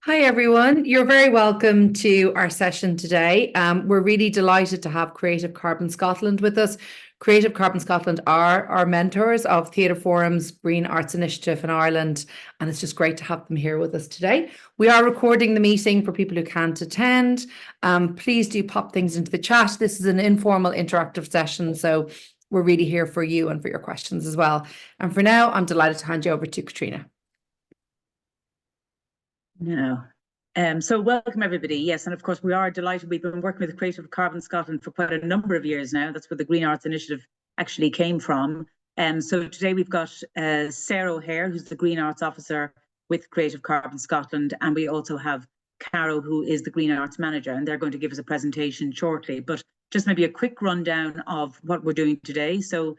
Hi, everyone. You're very welcome to our session today. We're really delighted to have Creative Carbon Scotland with us. Creative Carbon Scotland are our mentors of Theatre Forum's Green Arts Initiative in Ireland, and it's just great to have them here with us today. We are recording the meeting for people who can't attend. Please do pop things into the chat. This is an informal interactive session, so we're really here for you and for your questions as well. And for now, I'm delighted to hand you over to Katrina. No. So welcome everybody. Yes, and of course we are delighted. We've been working with Creative Carbon Scotland for quite a number of years now. That's where the Green Arts Initiative actually came from. So today we've got Sarah O'Hare, who's the Green Arts Officer with Creative Carbon Scotland, and we also have Caro, who is the Green Arts Manager, and they're going to give us a presentation shortly. But just maybe a quick rundown of what we're doing today. So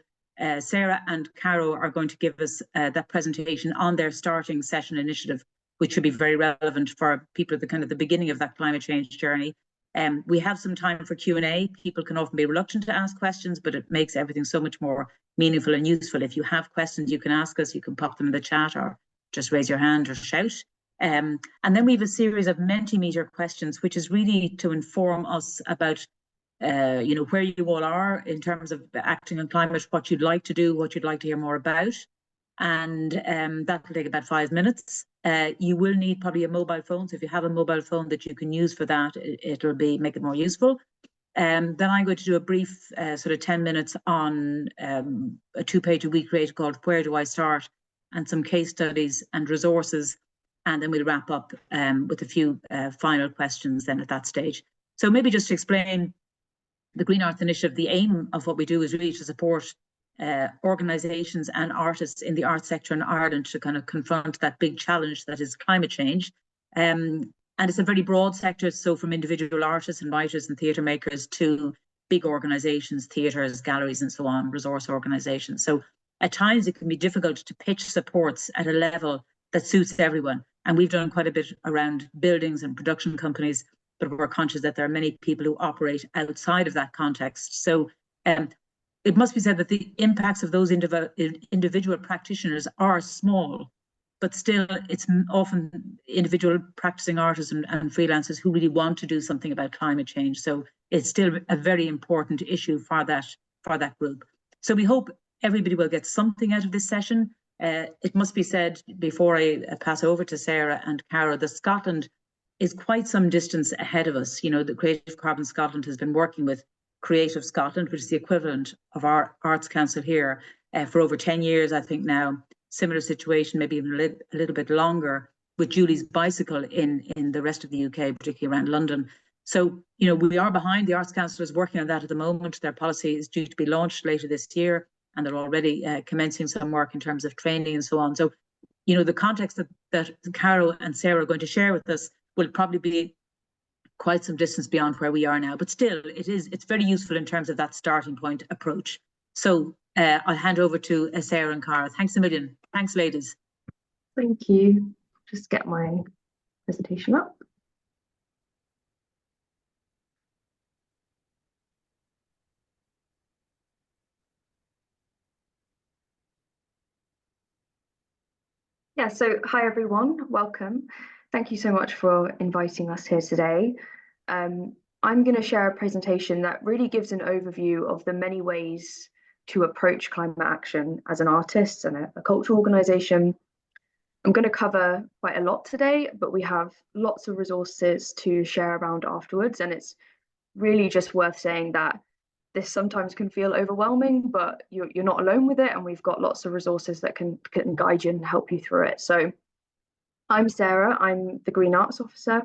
Sarah and Caro are going to give us that presentation on their starting session initiative, which should be very relevant for people at the beginning of that climate change journey. We have some time for Q&A. People can often be reluctant to ask questions, but it makes everything so much more meaningful and useful. If you have questions, you can ask us, you can pop them in the chat or just raise your hand or shout. And then we have a series of Mentimeter questions, which is really to inform us about where you all are in terms of acting on climate, what you'd like to do, what you'd like to hear more about. And that will take about 5 minutes. You will need probably a mobile phone. So if you have a mobile phone that you can use for that, it'll make it more useful. Then I'm going to do a brief sort of 10 minutes on a 2-page-a-week rate called Where Do I Start? And some case studies and resources. And then we'll wrap up with a few final questions then at that stage. So maybe just to explain the Green Arts Initiative, the aim of what we do is really to support organisations and artists in the arts sector in Ireland to kind of confront that big challenge that is climate change. And it's a very broad sector, so from individual artists and writers and theatre makers to big organisations, theatres, galleries and so on, resource organisations. So at times it can be difficult to pitch supports at a level that suits everyone. And we've done quite a bit around buildings and production companies, but we're conscious that there are many people who operate outside of that context. So it must be said that the impacts of those individual practitioners are small, but still it's often individual practicing artists and freelancers who really want to do something about climate change. So it's still a very important issue for that group. So we hope everybody will get something out of this session. It must be said before I pass over to Sarah and Cara that Scotland is quite some distance ahead of us. You know, the Creative Carbon Scotland has been working with Creative Scotland, which is the equivalent of our Arts Council here, for over 10 years, I think now. Similar situation, maybe even a little bit longer, with Julie's Bicycle in the rest of the UK, particularly around London. So, you know, we are behind. The Arts Council is working on that at the moment. Their policy is due to be launched later this year, and they're already commencing some work in terms of training and so on. So, you know, the context that Caro and Sarah are going to share with us will probably be quite some distance beyond where we are now, but still it's very useful in terms of that starting point approach. So I'll hand over to Sarah and Cara. Thanks a million. Thanks, ladies. Thank you. Just get my presentation up. Yeah, so hi everyone, welcome. Thank you so much for inviting us here today. I'm going to share a presentation that really gives an overview of the many ways to approach climate action as an artist and a cultural organisation. I'm going to cover quite a lot today, but we have lots of resources to share around afterwards, and it's really just worth saying that this sometimes can feel overwhelming, but you're not alone with it, and we've got lots of resources that can guide you and help you through it. So I'm Sarah, I'm the Green Arts Officer,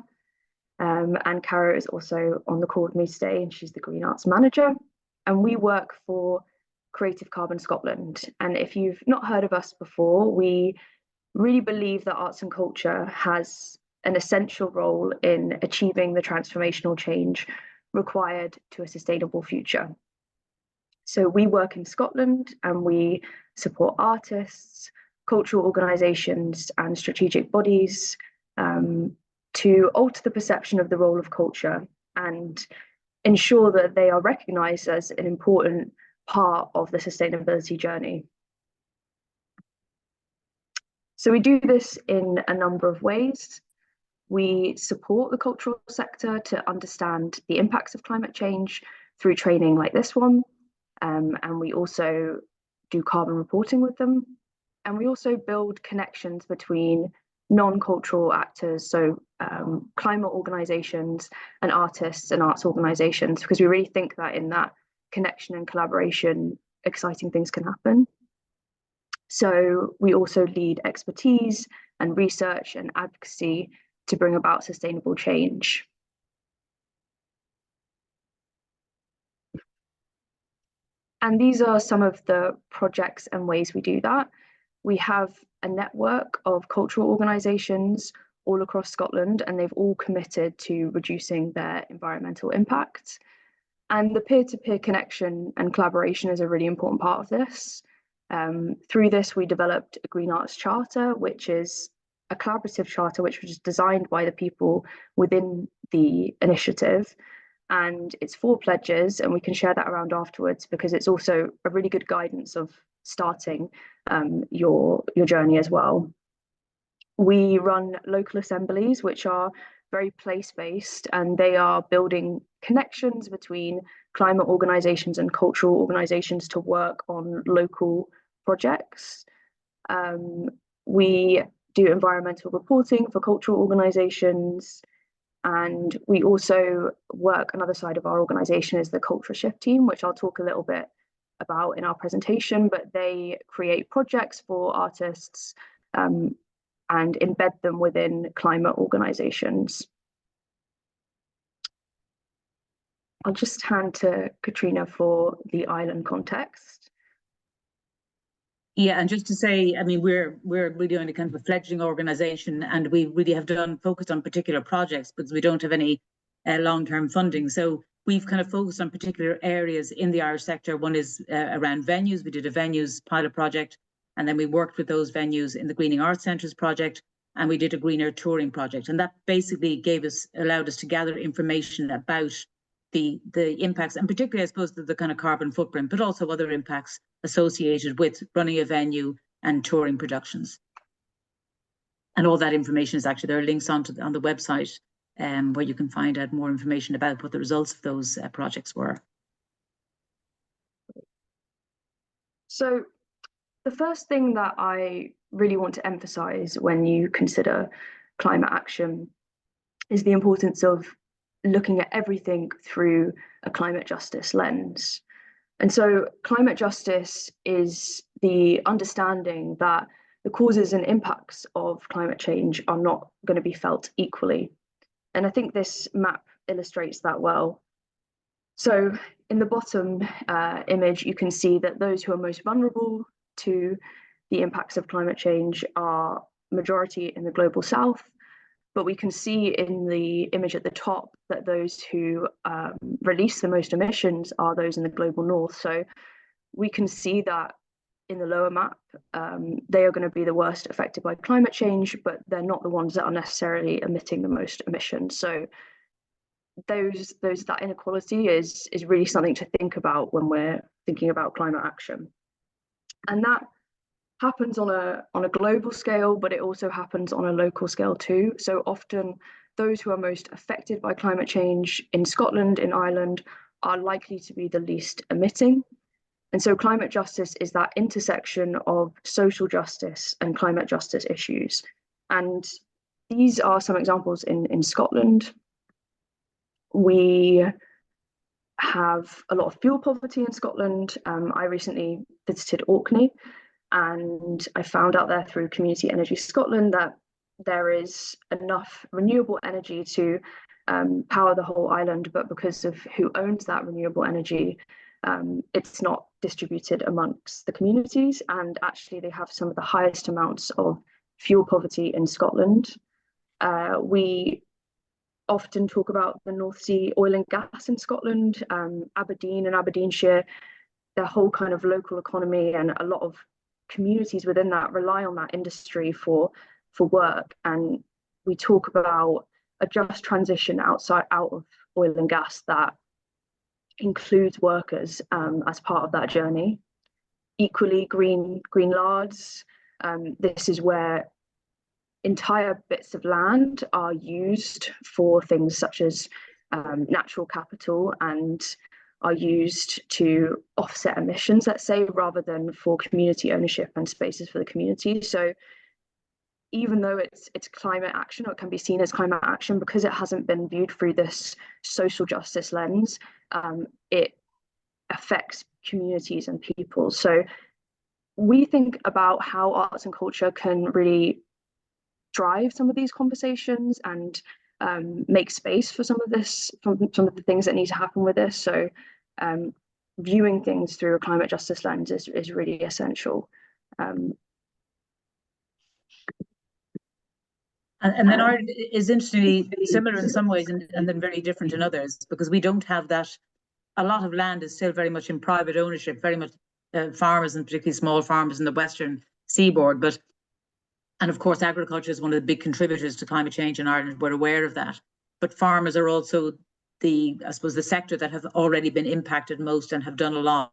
and Cara is also on the call with me today, and she's the Green Arts Manager, and we work for Creative Carbon Scotland. And if you've not heard of us before, we really believe that arts and culture has an essential role in achieving the transformational change required to a sustainable future. So we work in Scotland and we support artists, cultural organisations and strategic bodies to alter the perception of the role of culture and ensure that they are recognised as an important part of the sustainability journey. So we do this in a number of ways. We support the cultural sector to understand the impacts of climate change through training like this one. And we also do carbon reporting with them. And we also build connections between non-cultural actors, so climate organizations and artists and arts organizations, because we really think that in that connection and collaboration, exciting things can happen. So we also lead expertise and research and advocacy to bring about sustainable change. And these are some of the projects and ways we do that. We have a network of cultural organisations all across Scotland, and they've all committed to reducing their environmental impact. And the peer-to-peer connection and collaboration is a really important part of this. Through this, we developed a Green Arts Charter, which is a collaborative charter which was designed by the people within the initiative. And it's 4 pledges, and we can share that around afterwards because it's also a really good guidance of starting your journey as well. We run local assemblies, which are very place-based, and they are building connections between climate organisations and cultural organisations to work on local projects. We do environmental reporting for cultural organisations, and we also work, another side of our organisation is the Culture Shift team, which I'll talk a little bit about in our presentation, but they create projects for artists and embed them within climate organisations. I'll just hand to Katrina for the island context. Yeah, and just to say, I mean, we're really only kind of a fledgling organisation, and we really have focused on particular projects because we don't have any long-term funding. So we've kind of focused on particular areas in the Irish sector. One is around venues. We did a venues pilot project, and then we worked with those venues in the Greening Arts Centres project, and we did a greener touring project. And that basically allowed us to gather information about the impacts, and particularly, I suppose, the kind of carbon footprint, but also other impacts associated with running a venue and touring productions. And all that information is actually, there are links on the website where you can find out more information about what the results of those projects were. So the first thing that I really want to emphasize when you consider climate action is the importance of looking at everything through a climate justice lens. And so climate justice is the understanding that the causes and impacts of climate change are not going to be felt equally. And I think this map illustrates that well. So in the bottom image, you can see that those who are most vulnerable to the impacts of climate change are majority in the global south. But we can see in the image at the top that those who release the most emissions are those in the global north. So we can see that in the lower map, they are going to be the worst affected by climate change, but they're not the ones that are necessarily emitting the most emissions. So that inequality is really something to think about when we're thinking about climate action. And that happens on a global scale, but it also happens on a local scale too. So often those who are most affected by climate change in Scotland, in Ireland, are likely to be the least emitting. And so climate justice is that intersection of social justice and climate justice issues. And these are some examples in Scotland. We have a lot of fuel poverty in Scotland. I recently visited Orkney, and I found out there through Community Energy Scotland that there is enough renewable energy to power the whole island, but because of who owns that renewable energy, it's not distributed amongst the communities, and actually they have some of the highest amounts of fuel poverty in Scotland. We often talk about the North Sea oil and gas in Scotland, Aberdeen and Aberdeenshire, their whole kind of local economy, and a lot of communities within that rely on that industry for work. And we talk about a just transition out of oil and gas that includes workers as part of that journey. Equally, green lards. This is where entire bits of land are used for things such as natural capital and are used to offset emissions, let's say, rather than for community ownership and spaces for the community. So even though it's climate action, or it can be seen as climate action, because it hasn't been viewed through this social justice lens, it affects communities and people. So we think about how arts and culture can really drive some of these conversations and make space for some of this, from some of the things that need to happen with this. So viewing things through a climate justice lens is really essential. And then ours is interestingly similar in some ways and then very different in others, because we don't have that. A lot of land is still very much in private ownership, very much farmers, and particularly small farmers in the Western seaboard. And of course, agriculture is one of the big contributors to climate change in Ireland. We're aware of that. But farmers are also the sector that have already been impacted most and have done a lot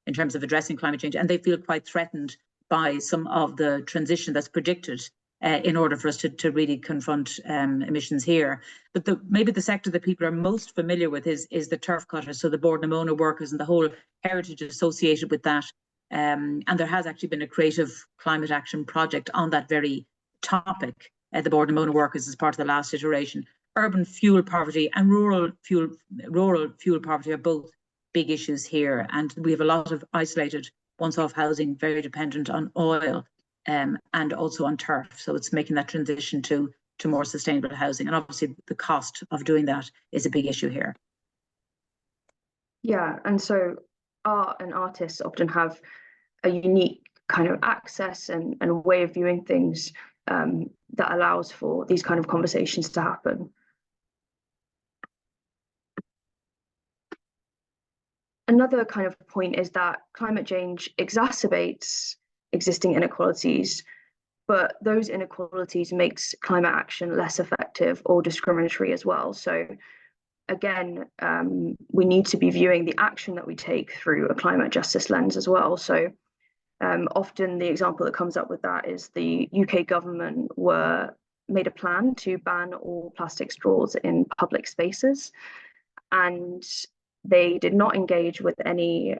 in terms of addressing climate change. And they feel quite threatened by some of the transition that's predicted in order for us to really confront emissions here. But maybe the sector that people are most familiar with is the turf cutters, so the Bord na Móna workers and the whole heritage associated with that. And there has actually been a creative climate action project on that very topic. The Bord na Móna workers as part of the last iteration. Urban fuel poverty and rural fuel poverty are both big issues here. And we have a lot of isolated once-off housing, very dependent on oil. And also on turf. So it's making that transition to more sustainable housing. And obviously the cost of doing that is a big issue here. Yeah, and so art and artists often have a unique kind of access and way of viewing things that allows for these kind of conversations to happen. Another kind of point is that climate change exacerbates existing inequalities, but those inequalities makes climate action less effective or discriminatory as well. So again, we need to be viewing the action that we take through a climate justice lens as well. So often the example that comes up with that is the UK government made a plan to ban all plastic straws in public spaces, and they did not engage with any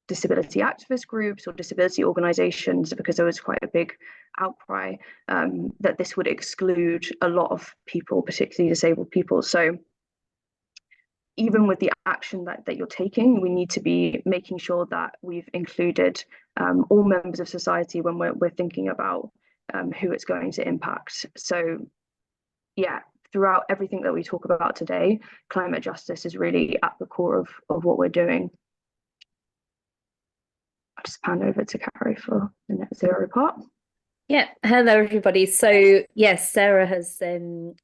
disability activist groups or disability organizations, because there was quite a big outcry that this would exclude a lot of people, particularly disabled people. So even with the action that you're taking, we need to be making sure that we've included all members of society when we're thinking about who it's going to impact. So yeah, throughout everything that we talk about today, climate justice is really at the core of what we're doing. I'll just hand over to Carrie for the net zero part. Yeah, hello everybody. So yes, Sarah has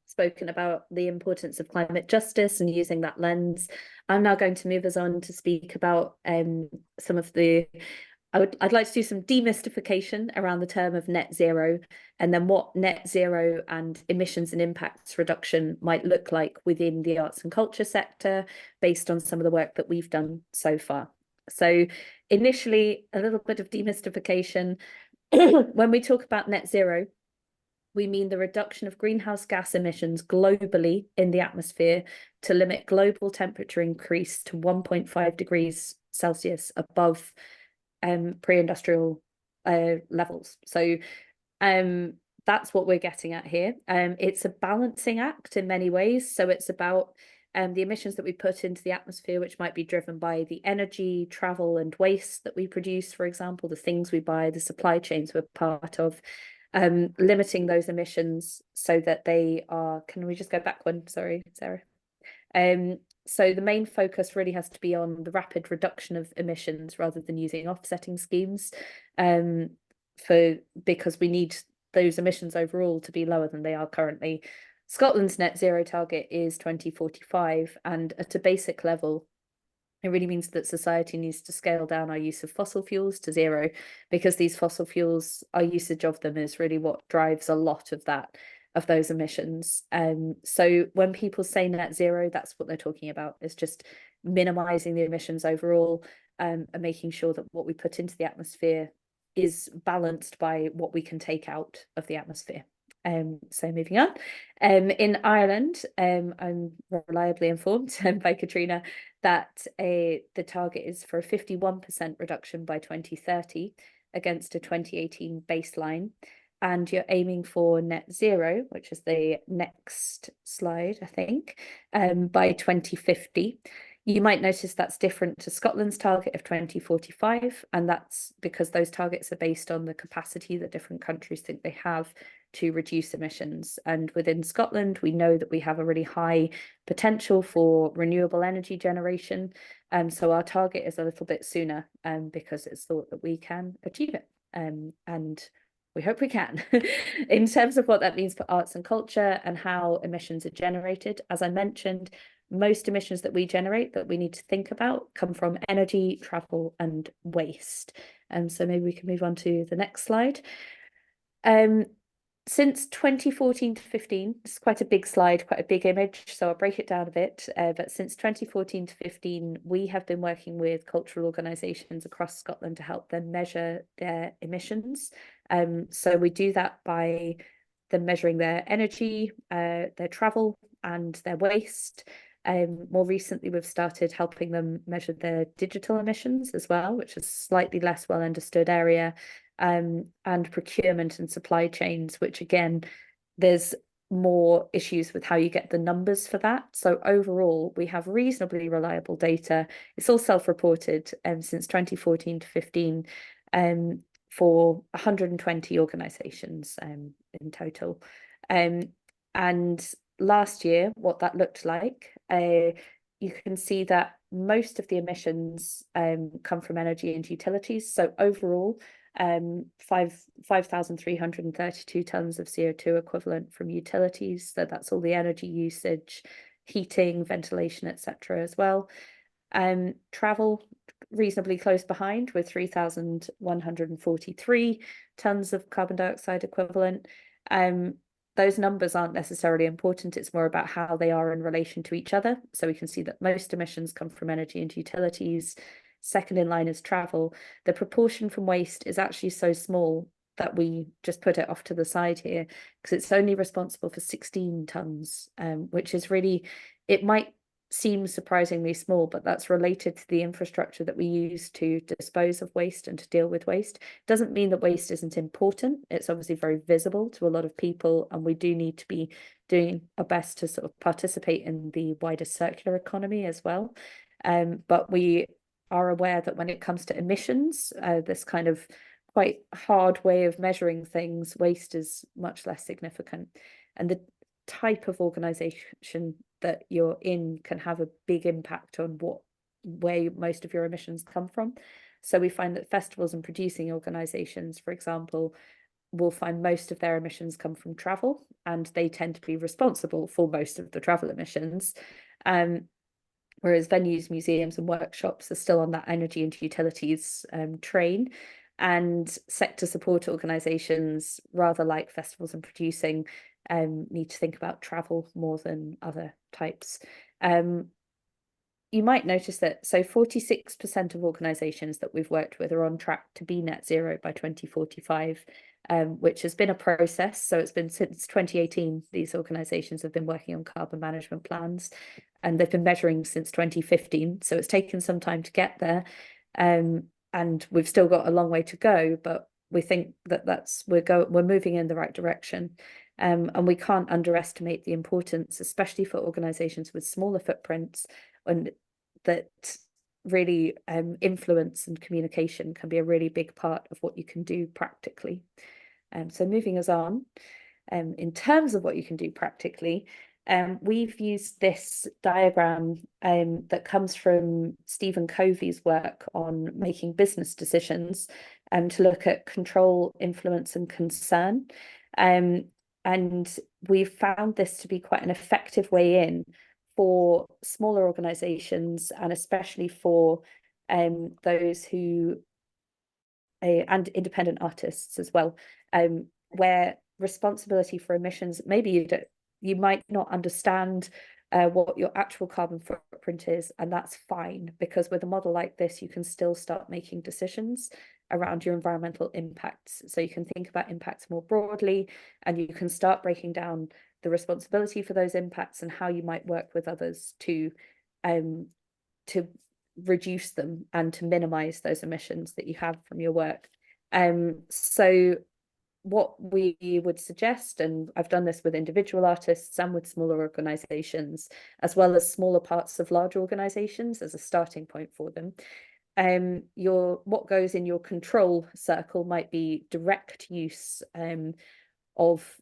spoken about the importance of climate justice and using that lens. I'm now going to move us on to speak about some of the, I'd like to do some demystification around the term of net zero, and then what net zero and emissions and impacts reduction might look like within the arts and culture sector based on some of the work that we've done so far. So initially, a little bit of demystification. When we talk about net zero, we mean the reduction of greenhouse gas emissions globally in the atmosphere to limit global temperature increase to 1.5 degrees Celsius above pre-industrial levels. So that's what we're getting at here. It's a balancing act in many ways. So it's about the emissions that we put into the atmosphere, which might be driven by the energy, travel and waste that we produce, for example, the things we buy, the supply chains we're part of, limiting those emissions so that they are, can we just go back one? Sorry, Sarah. So the main focus really has to be on the rapid reduction of emissions rather than using offsetting schemes, because we need those emissions overall to be lower than they are currently. Scotland's net zero target is 2045, and at a basic level, it really means that society needs to scale down our use of fossil fuels to zero, because these fossil fuels, our usage of them is really what drives a lot of those emissions. So when people say net zero, that's what they're talking about, is just minimizing the emissions overall, and making sure that what we put into the atmosphere is balanced by what we can take out of the atmosphere. So moving on, in Ireland, I'm reliably informed by Katrina that the target is for a 51% reduction by 2030 against a 2018 baseline. And you're aiming for net zero, which is the next slide, I think, by 2050. You might notice that's different to Scotland's target of 2045, and that's because those targets are based on the capacity that different countries think they have to reduce emissions. And within Scotland, we know that we have a really high potential for renewable energy generation. So our target is a little bit sooner, because it's thought that we can achieve it. And we hope we can. In terms of what that means for arts and culture and how emissions are generated, as I mentioned, most emissions that we generate that we need to think about come from energy, travel, and waste. So maybe we can move on to the next slide. Since 2014 to 15, it's quite a big slide, quite a big image, so I'll break it down a bit. But since 2014 to 15, we have been working with cultural organisations across Scotland to help them measure their emissions. So we do that by them measuring their energy, their travel, and their waste. More recently, we've started helping them measure their digital emissions as well, which is a slightly less well understood area, and procurement and supply chains, which again, there's more issues with how you get the numbers for that. So overall, we have reasonably reliable data. It's all self-reported since 2014 to 15 for 120 organisations in total. And last year, what that looked like, you can see that most of the emissions come from energy and utilities. So overall, 5,332 tonnes of CO2 equivalent from utilities. So that's all the energy usage, heating, ventilation, etc. as well. Travel, reasonably close behind with 3,143 tonnes of carbon dioxide equivalent. Those numbers aren't necessarily important. It's more about how they are in relation to each other. So we can see that most emissions come from energy and utilities. Second in line is travel. The proportion from waste is actually so small that we just put it off to the side here because it's only responsible for 16 tonnes, which is really, it might seem surprisingly small, but that's related to the infrastructure that we use to dispose of waste and to deal with waste. Doesn't mean that waste isn't important. It's obviously very visible to a lot of people, and we do need to be doing our best to sort of participate in the wider circular economy as well. But we are aware that when it comes to emissions, this kind of quite hard way of measuring things, waste is much less significant. And the type of organisation that you're in can have a big impact on where most of your emissions come from. So we find that festivals and producing organisations, for example, will find most of their emissions come from travel, and they tend to be responsible for most of the travel emissions. Whereas venues, museums and workshops are still on that energy and utilities train. And sector support organisations, rather like festivals and producing, need to think about travel more than other types. You might notice that 46% of organisations that we've worked with are on track to be net zero by 2045, which has been a process. So it's been since 2018, these organisations have been working on carbon management plans, and they've been measuring since 2015. So it's taken some time to get there. And we've still got a long way to go, but we think that we're moving in the right direction. And we can't underestimate the importance, especially for organisations with smaller footprints, and that really influence and communication can be a really big part of what you can do practically. So moving us on, in terms of what you can do practically, we've used this diagram that comes from Stephen Covey's work on making business decisions to look at control, influence and concern. And we've found this to be quite an effective way in for smaller organisations, and especially for those who and independent artists as well, where responsibility for emissions, maybe you might not understand what your actual carbon footprint is, and that's fine, because with a model like this, you can still start making decisions around your environmental impacts. So you can think about impacts more broadly, and you can start breaking down the responsibility for those impacts and how you might work with others to reduce them and to minimize those emissions that you have from your work. So what we would suggest, and I've done this with individual artists and with smaller organizations, as well as smaller parts of large organizations as a starting point for them. What goes in your control circle might be direct use of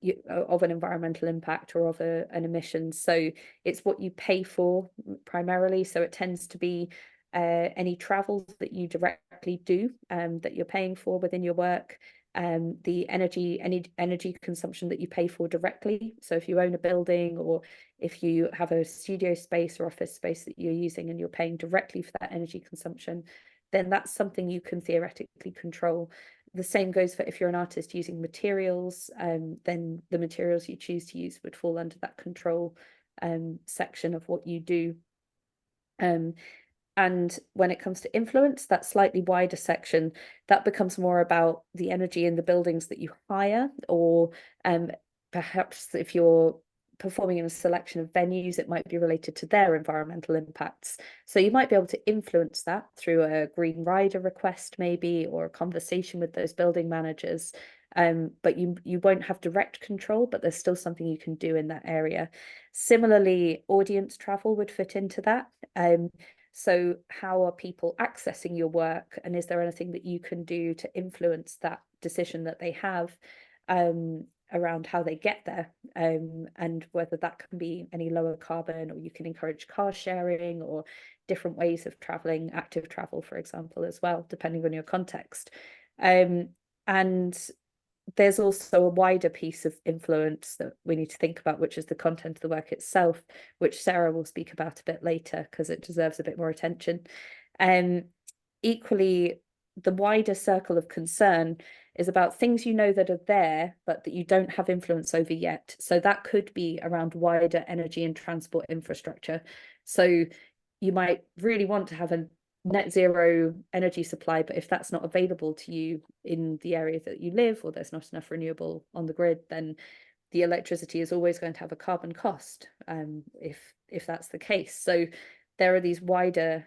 an environmental impact or of an emission. So it's what you pay for primarily. So it tends to be any travel that you directly do that you're paying for within your work. The energy consumption that you pay for directly. So if you own a building, or if you have a studio space or office space that you're using and you're paying directly for that energy consumption, then that's something you can theoretically control. The same goes for if you're an artist using materials, then the materials you choose to use would fall under that control section of what you do. And when it comes to influence, that slightly wider section, that becomes more about the energy in the buildings that you hire, or perhaps if you're performing in a selection of venues, it might be related to their environmental impacts. So you might be able to influence that through a green rider request maybe, or a conversation with those building managers. But you won't have direct control, but there's still something you can do in that area. Similarly, audience travel would fit into that. So how are people accessing your work, and is there anything that you can do to influence that decision that they have around how they get there, and whether that can be any lower carbon, or you can encourage car sharing or different ways of traveling, active travel, for example, as well, depending on your context. And there's also a wider piece of influence that we need to think about, which is the content of the work itself, which Sarah will speak about a bit later because it deserves a bit more attention. Equally, the wider circle of concern is about things you know that are there, but that you don't have influence over yet. So that could be around wider energy and transport infrastructure. So you might really want to have a net zero energy supply, but if that's not available to you in the area that you live, or there's not enough renewable on the grid, then the electricity is always going to have a carbon cost, if that's the case. So there are these wider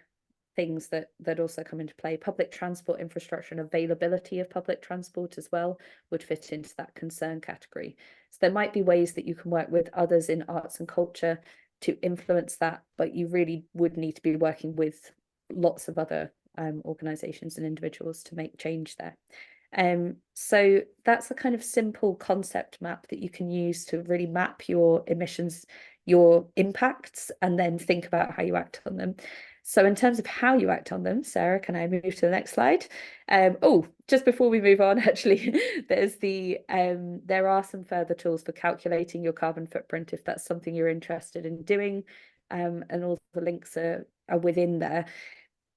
things that also come into play. Public transport infrastructure and availability of public transport as well would fit into that concern category. So there might be ways that you can work with others in arts and culture to influence that, but you really would need to be working with lots of other organizations and individuals to make change there. So that's a kind of simple concept map that you can use to really map your emissions, your impacts, and then think about how you act on them. So in terms of how you act on them, Sarah, can I move to the next slide? Just before we move on, actually, there are some further tools for calculating your carbon footprint if that's something you're interested in doing, and all the links are within there.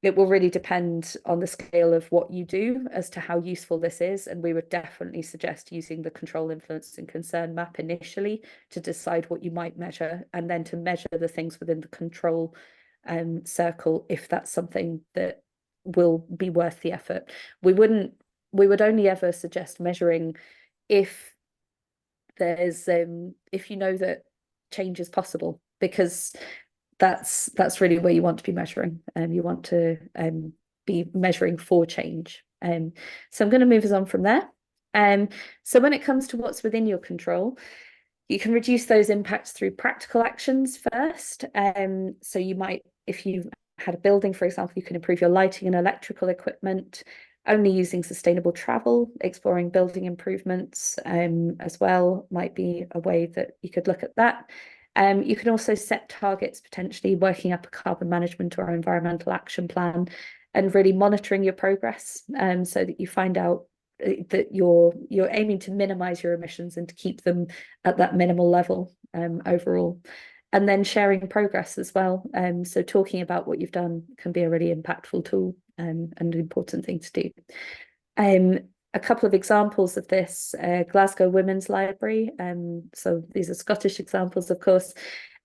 It will really depend on the scale of what you do as to how useful this is, and we would definitely suggest using the control, influence and concern map initially to decide what you might measure, and then to measure the things within the control circle if that's something that will be worth the effort. We would only ever suggest measuring if if you know that change is possible, because that's really where you want to be measuring, and you want to be measuring for change. So I'm going to move us on from there. So when it comes to what's within your control, you can reduce those impacts through practical actions first. So you might, if you had a building, for example, you can improve your lighting and electrical equipment. Only using sustainable travel, exploring building improvements as well might be a way that you could look at that. You can also set targets, potentially working up a carbon management or environmental action plan, and really monitoring your progress, so that you find out that you're aiming to minimize your emissions and to keep them at that minimal level overall. And then sharing progress as well. So talking about what you've done can be a really impactful tool and an important thing to do. A couple of examples of this, Glasgow Women's Library. So these are Scottish examples, of course,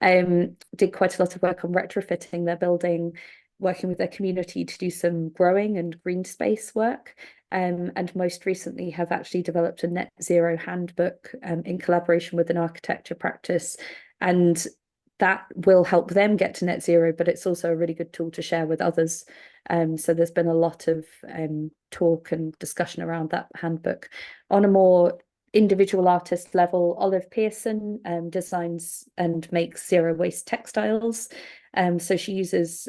did quite a lot of work on retrofitting their building working with their community to do some growing and green space work. And most recently have actually developed a net zero handbook in collaboration with an architecture practice. And that will help them get to net zero, but it's also a really good tool to share with others. So there's been a lot of talk and discussion around that handbook. On a more individual artist level, Olive Pearson designs and makes zero waste textiles. So she uses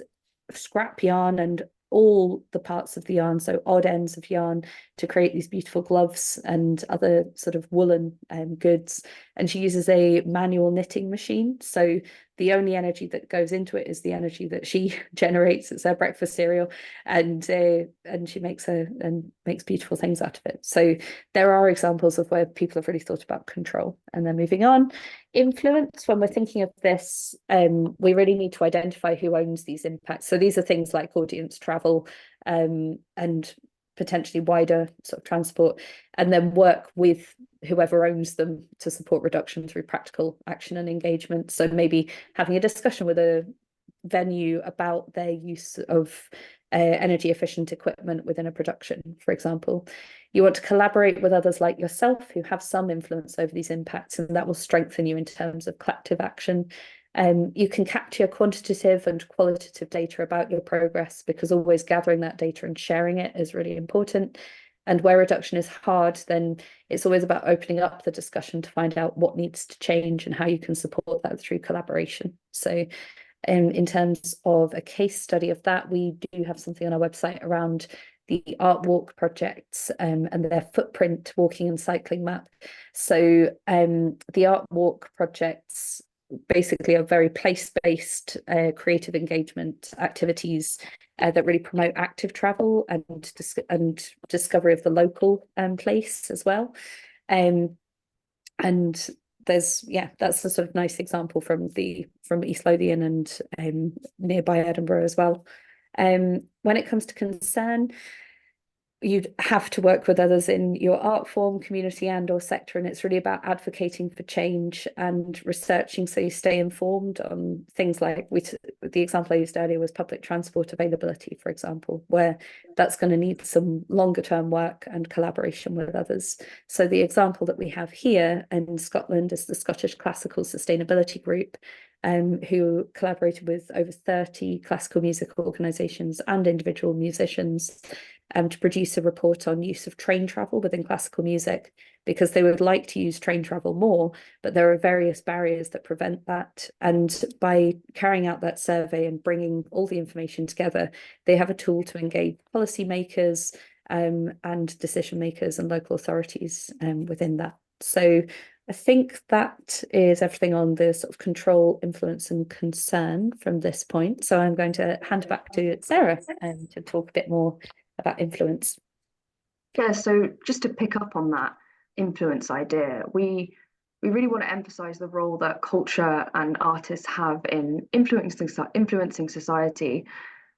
scrap yarn and all the parts of the yarn, so odd ends of yarn, to create these beautiful gloves and other sort of woolen goods. And she uses a manual knitting machine, so the only energy that goes into it is the energy that she generates. It's her breakfast cereal, and she makes beautiful things out of it. So there are examples of where people have really thought about control. And then moving on, influence. When we're thinking of this, we really need to identify who owns these impacts. So these are things like audience travel, and potentially wider sort of transport, and then work with whoever owns them to support reduction through practical action and engagement. So maybe having a discussion with a venue about their use of energy efficient equipment within a production, for example. You want to collaborate with others like yourself who have some influence over these impacts, and that will strengthen you in terms of collective action. You can capture quantitative and qualitative data about your progress, because always gathering that data and sharing it is really important. And where reduction is hard, then it's always about opening up the discussion to find out what needs to change and how you can support that through collaboration. So in terms of a case study of that, we do have something on our website around the Art Walk projects and their footprint walking and cycling map. So the Art Walk projects basically are very place-based creative engagement activities that really promote active travel and discovery of the local place as well. And there's, that's a sort of nice example from East Lothian and nearby Edinburgh as well. When it comes to concern, you'd have to work with others in your art form, community and/or sector, and it's really about advocating for change and researching so you stay informed on things like the example I used earlier was public transport availability, for example, where that's going to need some longer term work and collaboration with others. So the example that we have here in Scotland is the Scottish Classical Sustainability Group, who collaborated with over 30 classical music organisations and individual musicians to produce a report on use of train travel within classical music, because they would like to use train travel more, but there are various barriers that prevent that. And by carrying out that survey and bringing all the information together, they have a tool to engage policymakers and decision makers and local authorities within that. So I think that is everything on the sort of control, influence and concern from this point. So I'm going to hand back to Sarah to talk a bit more about influence. Yeah, so just to pick up on that influence idea, we really want to emphasize the role that culture and artists have in influencing society,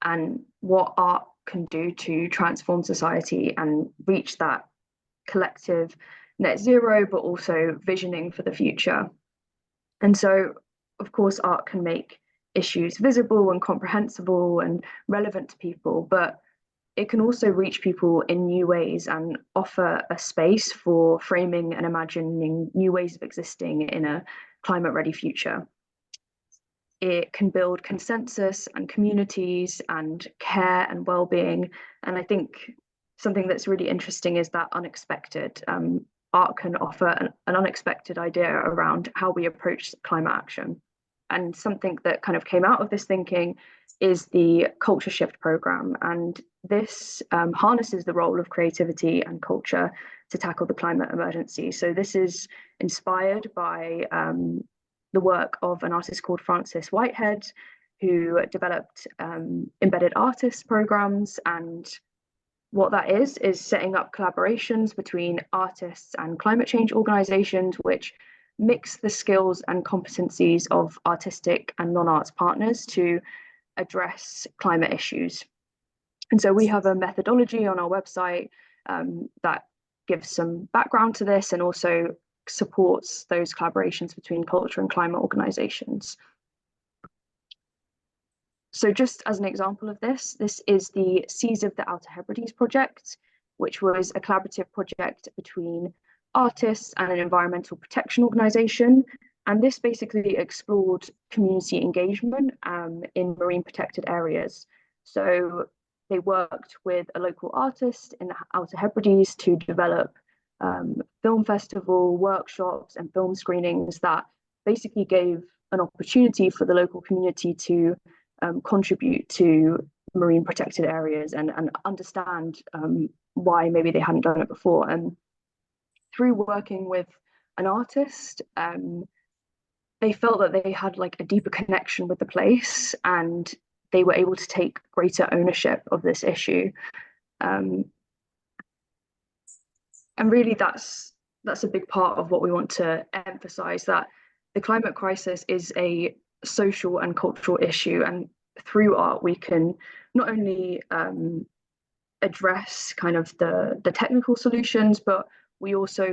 and what art can do to transform society and reach that collective net zero, but also visioning for the future. And so, of course, art can make issues visible and comprehensible and relevant to people, but it can also reach people in new ways and offer a space for framing and imagining new ways of existing in a climate-ready future. It can build consensus and communities and care and well-being. And I think something that's really interesting is that unexpected. Art can offer an unexpected idea around how we approach climate action. And something that kind of came out of this thinking is the Culture Shift program. And this harnesses the role of creativity and culture to tackle the climate emergency. So this is inspired by the work of an artist called Frances Whitehead, who developed embedded artist programs. And what that is setting up collaborations between artists and climate change organizations, which mix the skills and competencies of artistic and non-arts partners to address climate issues. And so we have a methodology on our website that gives some background to this and also supports those collaborations between culture and climate organizations. So just as an example of this is the Seas of the Outer Hebrides project, which was a collaborative project between artists and an environmental protection organisation. And this basically explored community engagement in marine protected areas. So they worked with a local artist in the Outer Hebrides to develop film festival, workshops, and film screenings that basically gave an opportunity for the local community to contribute to marine protected areas and understand why maybe they hadn't done it before. And through working with an artist, they felt that they had like a deeper connection with the place, and they were able to take greater ownership of this issue. And really that's a big part of what we want to emphasize, that the climate crisis is a social and cultural issue, and through art we can not only address kind of the technical solutions, but we also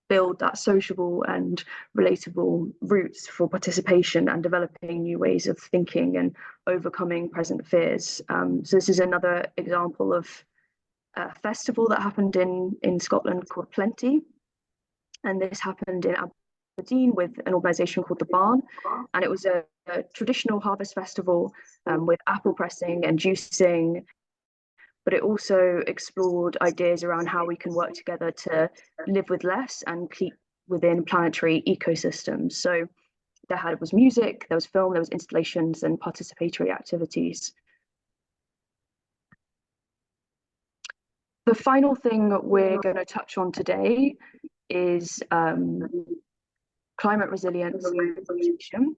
build that sociable and relatable routes for participation and developing new ways of thinking and overcoming present fears. So this is another example of a festival that happened in Scotland called Plenty, and this happened in Aberdeen with an organisation called The Barn, and it was a traditional harvest festival with apple pressing and juicing, but it also explored ideas around how we can work together to live with less and keep within planetary ecosystems. So there was music, there was film, there was installations and participatory activities. The final thing we're going to touch on today is climate resilience and adaptation.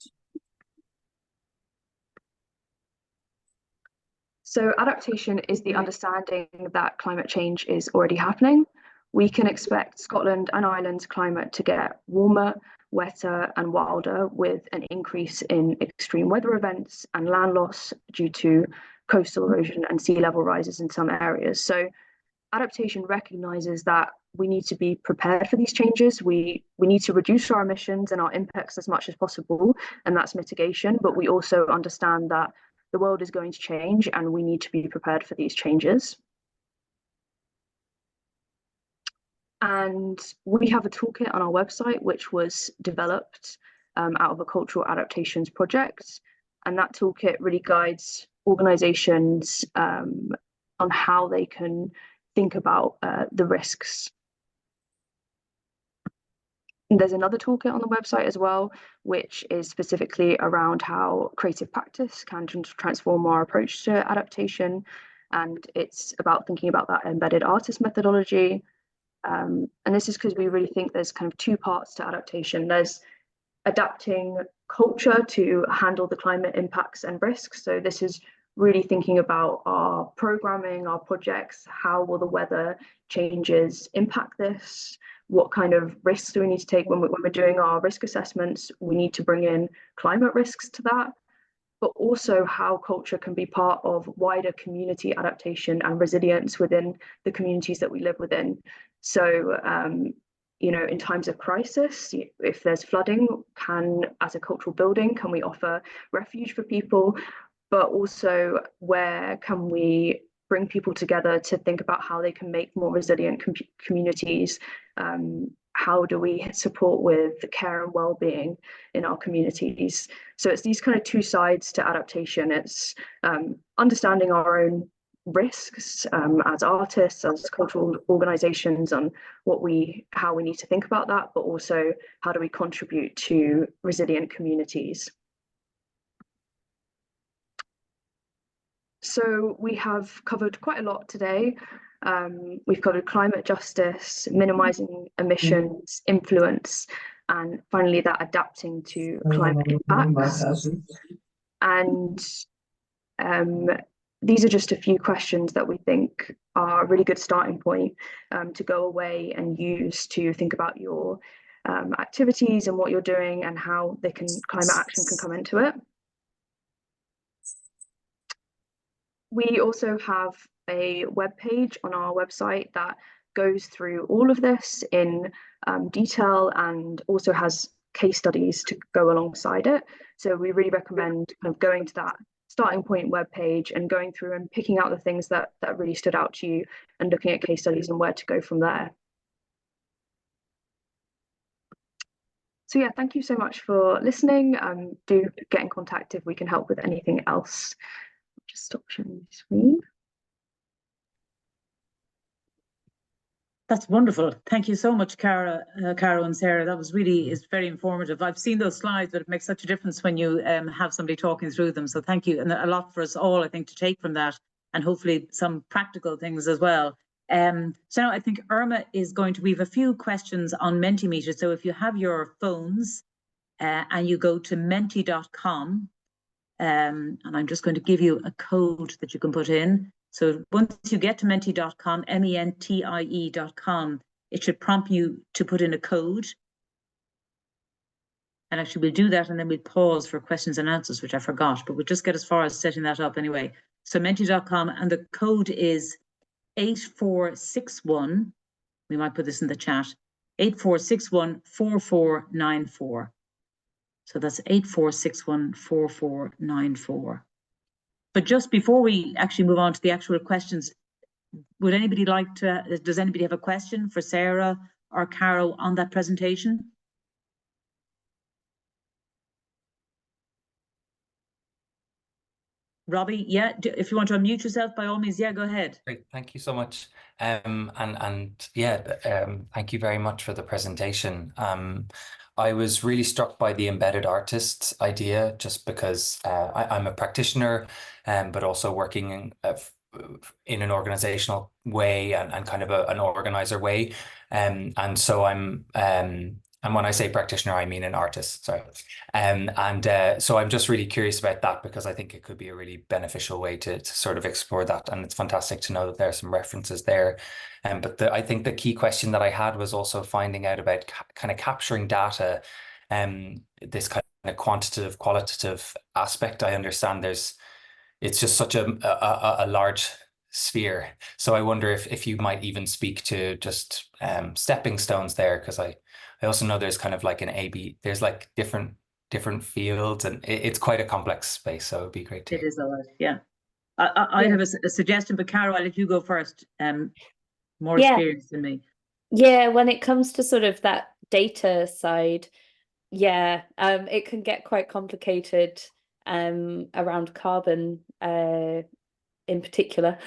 So adaptation is the understanding that climate change is already happening. We can expect Scotland and Ireland's climate to get warmer, wetter and wilder, with an increase in extreme weather events and land loss due to coastal erosion and sea level rises in some areas. So adaptation recognises that we need to be prepared for these changes. We need to reduce our emissions and our impacts as much as possible, and that's mitigation, but we also understand that the world is going to change and we need to be prepared for these changes. And we have a toolkit on our website which was developed out of a cultural adaptations project, and that toolkit really guides organisations on how they can think about the risks. And there's another toolkit on the website as well, which is specifically around how creative practice can transform our approach to adaptation. And it's about thinking about that embedded artist methodology. And this is because we really think there's kind of two parts to adaptation. There's adapting culture to handle the climate impacts and risks. So this is really thinking about our programming, our projects, how will the weather changes impact this? What kind of risks do we need to take when we're doing our risk assessments? We need to bring in climate risks to that, but also how culture can be part of wider community adaptation and resilience within the communities that we live within. So, in times of crisis, if there's flooding, as a cultural building, can we offer refuge for people? But also, where can we bring people together to think about how they can make more resilient communities? How do we support with the care and well-being in our communities? So it's these kind of two sides to adaptation. It's understanding our own risks as artists, as cultural organizations, on how we need to think about that, but also how do we contribute to resilient communities. So we have covered quite a lot today. We've covered climate justice, minimizing emissions, influence, and finally that adapting to climate impacts. And these are just a few questions that we think are a really good starting point to go away and use to think about your activities and what you're doing and how climate action can come into it. We also have a web page on our website that goes through all of this in detail and also has case studies to go alongside it. So we really recommend kind of going to that starting point webpage and going through and picking out the things that really stood out to you and looking at case studies and where to go from there. So yeah, thank you so much for listening. Do get in contact if we can help with anything else. Just stop sharing the screen. That's wonderful. Thank you so much, Caro and Sarah. That was is very informative. I've seen those slides, but it makes such a difference when you have somebody talking through them. So thank you. And a lot for us all, I think, to take from that, and hopefully some practical things as well. So now I think Irma is going to, we have a few questions on Mentimeter. So if you have your phones and you go to menti.com, and I'm just going to give you a code that you can put in. So once you get to menti.com, mentie.com, it should prompt you to put in a code. And actually we'll do that, and then we'll pause for questions and answers, which I forgot, but we'll just get as far as setting that up anyway. So menti.com, and the code is 8461. We might put this in the chat. 84614494. So that's 84614494. But just before we actually move on to the actual questions, would anybody like to, does anybody have a question for Sarah or Caro on that presentation? Robbie, yeah, if you want to unmute yourself, by all means, yeah, go ahead. Great, thank you so much. Thank you very much for the presentation. I was really struck by the embedded artist idea, just because I'm a practitioner, but also working in an organizational way and kind of an organizer way. And so and when I say practitioner, I mean an artist, sorry. So I'm just really curious about that, because I think it could be a really beneficial way to sort of explore that. And it's fantastic to know that there are some references there. But I think the key question that I had was also finding out about kind of capturing data, this kind of quantitative, qualitative aspect. I understand it's just such a large sphere. So I wonder if you might even speak to just stepping stones there, because I also know there's kind of like there's like different fields, and it's quite a complex space. So it'd be great to hear. It is a lot, yeah. I have a suggestion, but Caro, I'll let you go first. More experience than me. Yeah, when it comes to sort of that data side, it can get quite complicated around carbon in particular.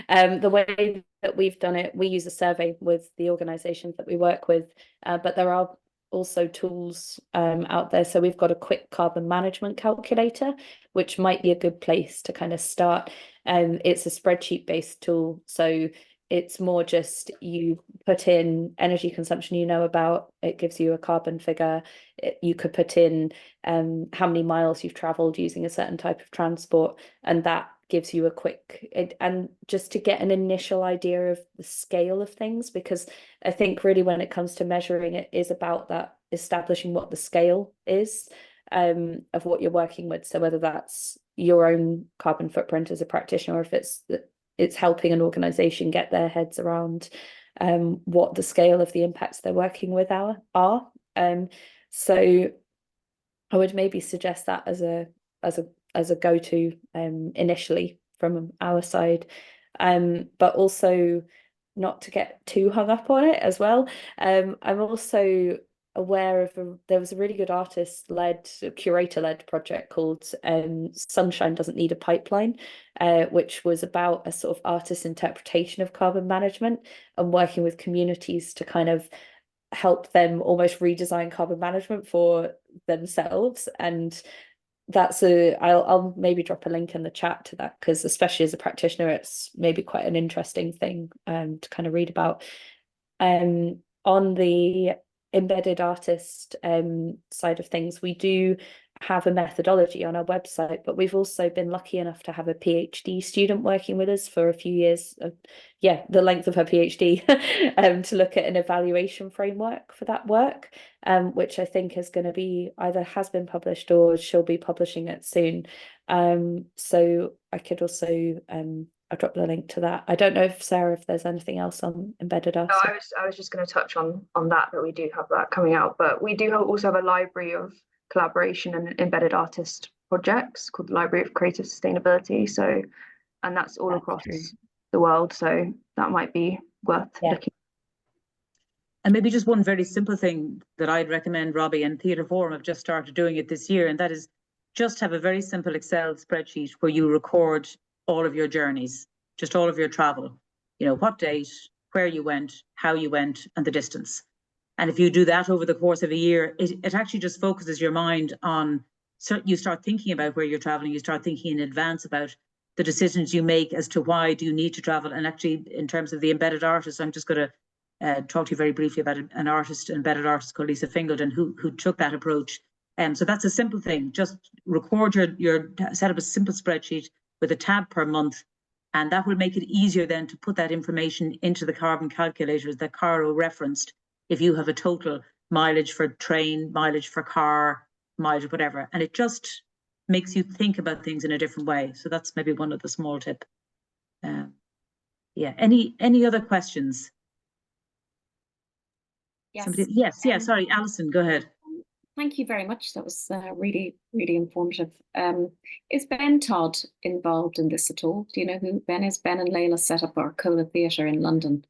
The way that we've done it, we use a survey with the organizations that we work with, but there are also tools out there. So we've got a quick carbon management calculator, which might be a good place to kind of start. It's a spreadsheet based tool, so it's more just you put in energy consumption you know about, it gives you a carbon figure. You could put in how many miles you've traveled using a certain type of transport, and that gives you a quick, and just to get an initial idea of the scale of things, because I think really when it comes to measuring, it is about that establishing what the scale is of what you're working with. So whether that's your own carbon footprint as a practitioner, or if it's helping an organization get their heads around what the scale of the impacts they're working with are. So I would maybe suggest that as a go-to initially from our side, but also not to get too hung up on it as well. I'm also aware of there was a really good curator-led project called Sunshine Doesn't Need a Pipeline, which was about a sort of artist's interpretation of carbon management and working with communities to kind of help them almost redesign carbon management for themselves. And that's I'll maybe drop a link in the chat to that, because especially as a practitioner, it's maybe quite an interesting thing to kind of read about. On the embedded artist side of things, we do have a methodology on our website, but we've also been lucky enough to have a PhD student working with us for a few years, the length of her PhD, to look at an evaluation framework for that work, which I think is going to be either has been published or she'll be publishing it soon. So I could also I'll drop the link to that. I don't know if Sarah, if there's anything else on embedded art. No, I was just going to touch on that we do have that coming out, but we do also have a library of collaboration and embedded artist projects called the Library of Creative Sustainability. So, and that's all across the world. So that might be worth looking. And maybe just one very simple thing that I'd recommend, Robbie, and Theatre Forum have just started doing it this year, and that is just have a very simple Excel spreadsheet where you record all of your journeys, just all of your travel, you know, what date, where you went, how you went, and the distance. And if you do that over the course of a year, it actually just focuses your mind on, so you start thinking about where you're traveling, you start thinking in advance about the decisions you make as to why do you need to travel. And actually, in terms of the embedded artists, I'm just going to talk to you very briefly about an artist, embedded artist called Lisa Fingleton, who took that approach. So that's a simple thing. Just record your set up a simple spreadsheet with a tab per month, and that will make it easier then to put that information into the carbon calculators that Caro referenced. If you have a total mileage for train, mileage for car, mileage, whatever, and it just makes you think about things in a different way. So that's maybe one of the small tip. Yeah. Any other questions? Yes. Somebody, yes. Sorry, Alison, go ahead. Thank you very much. That was really, really informative. Is Ben Todd involved in this at all? Do you know who Ben is? Ben and Layla set up Arcola Theatre in London,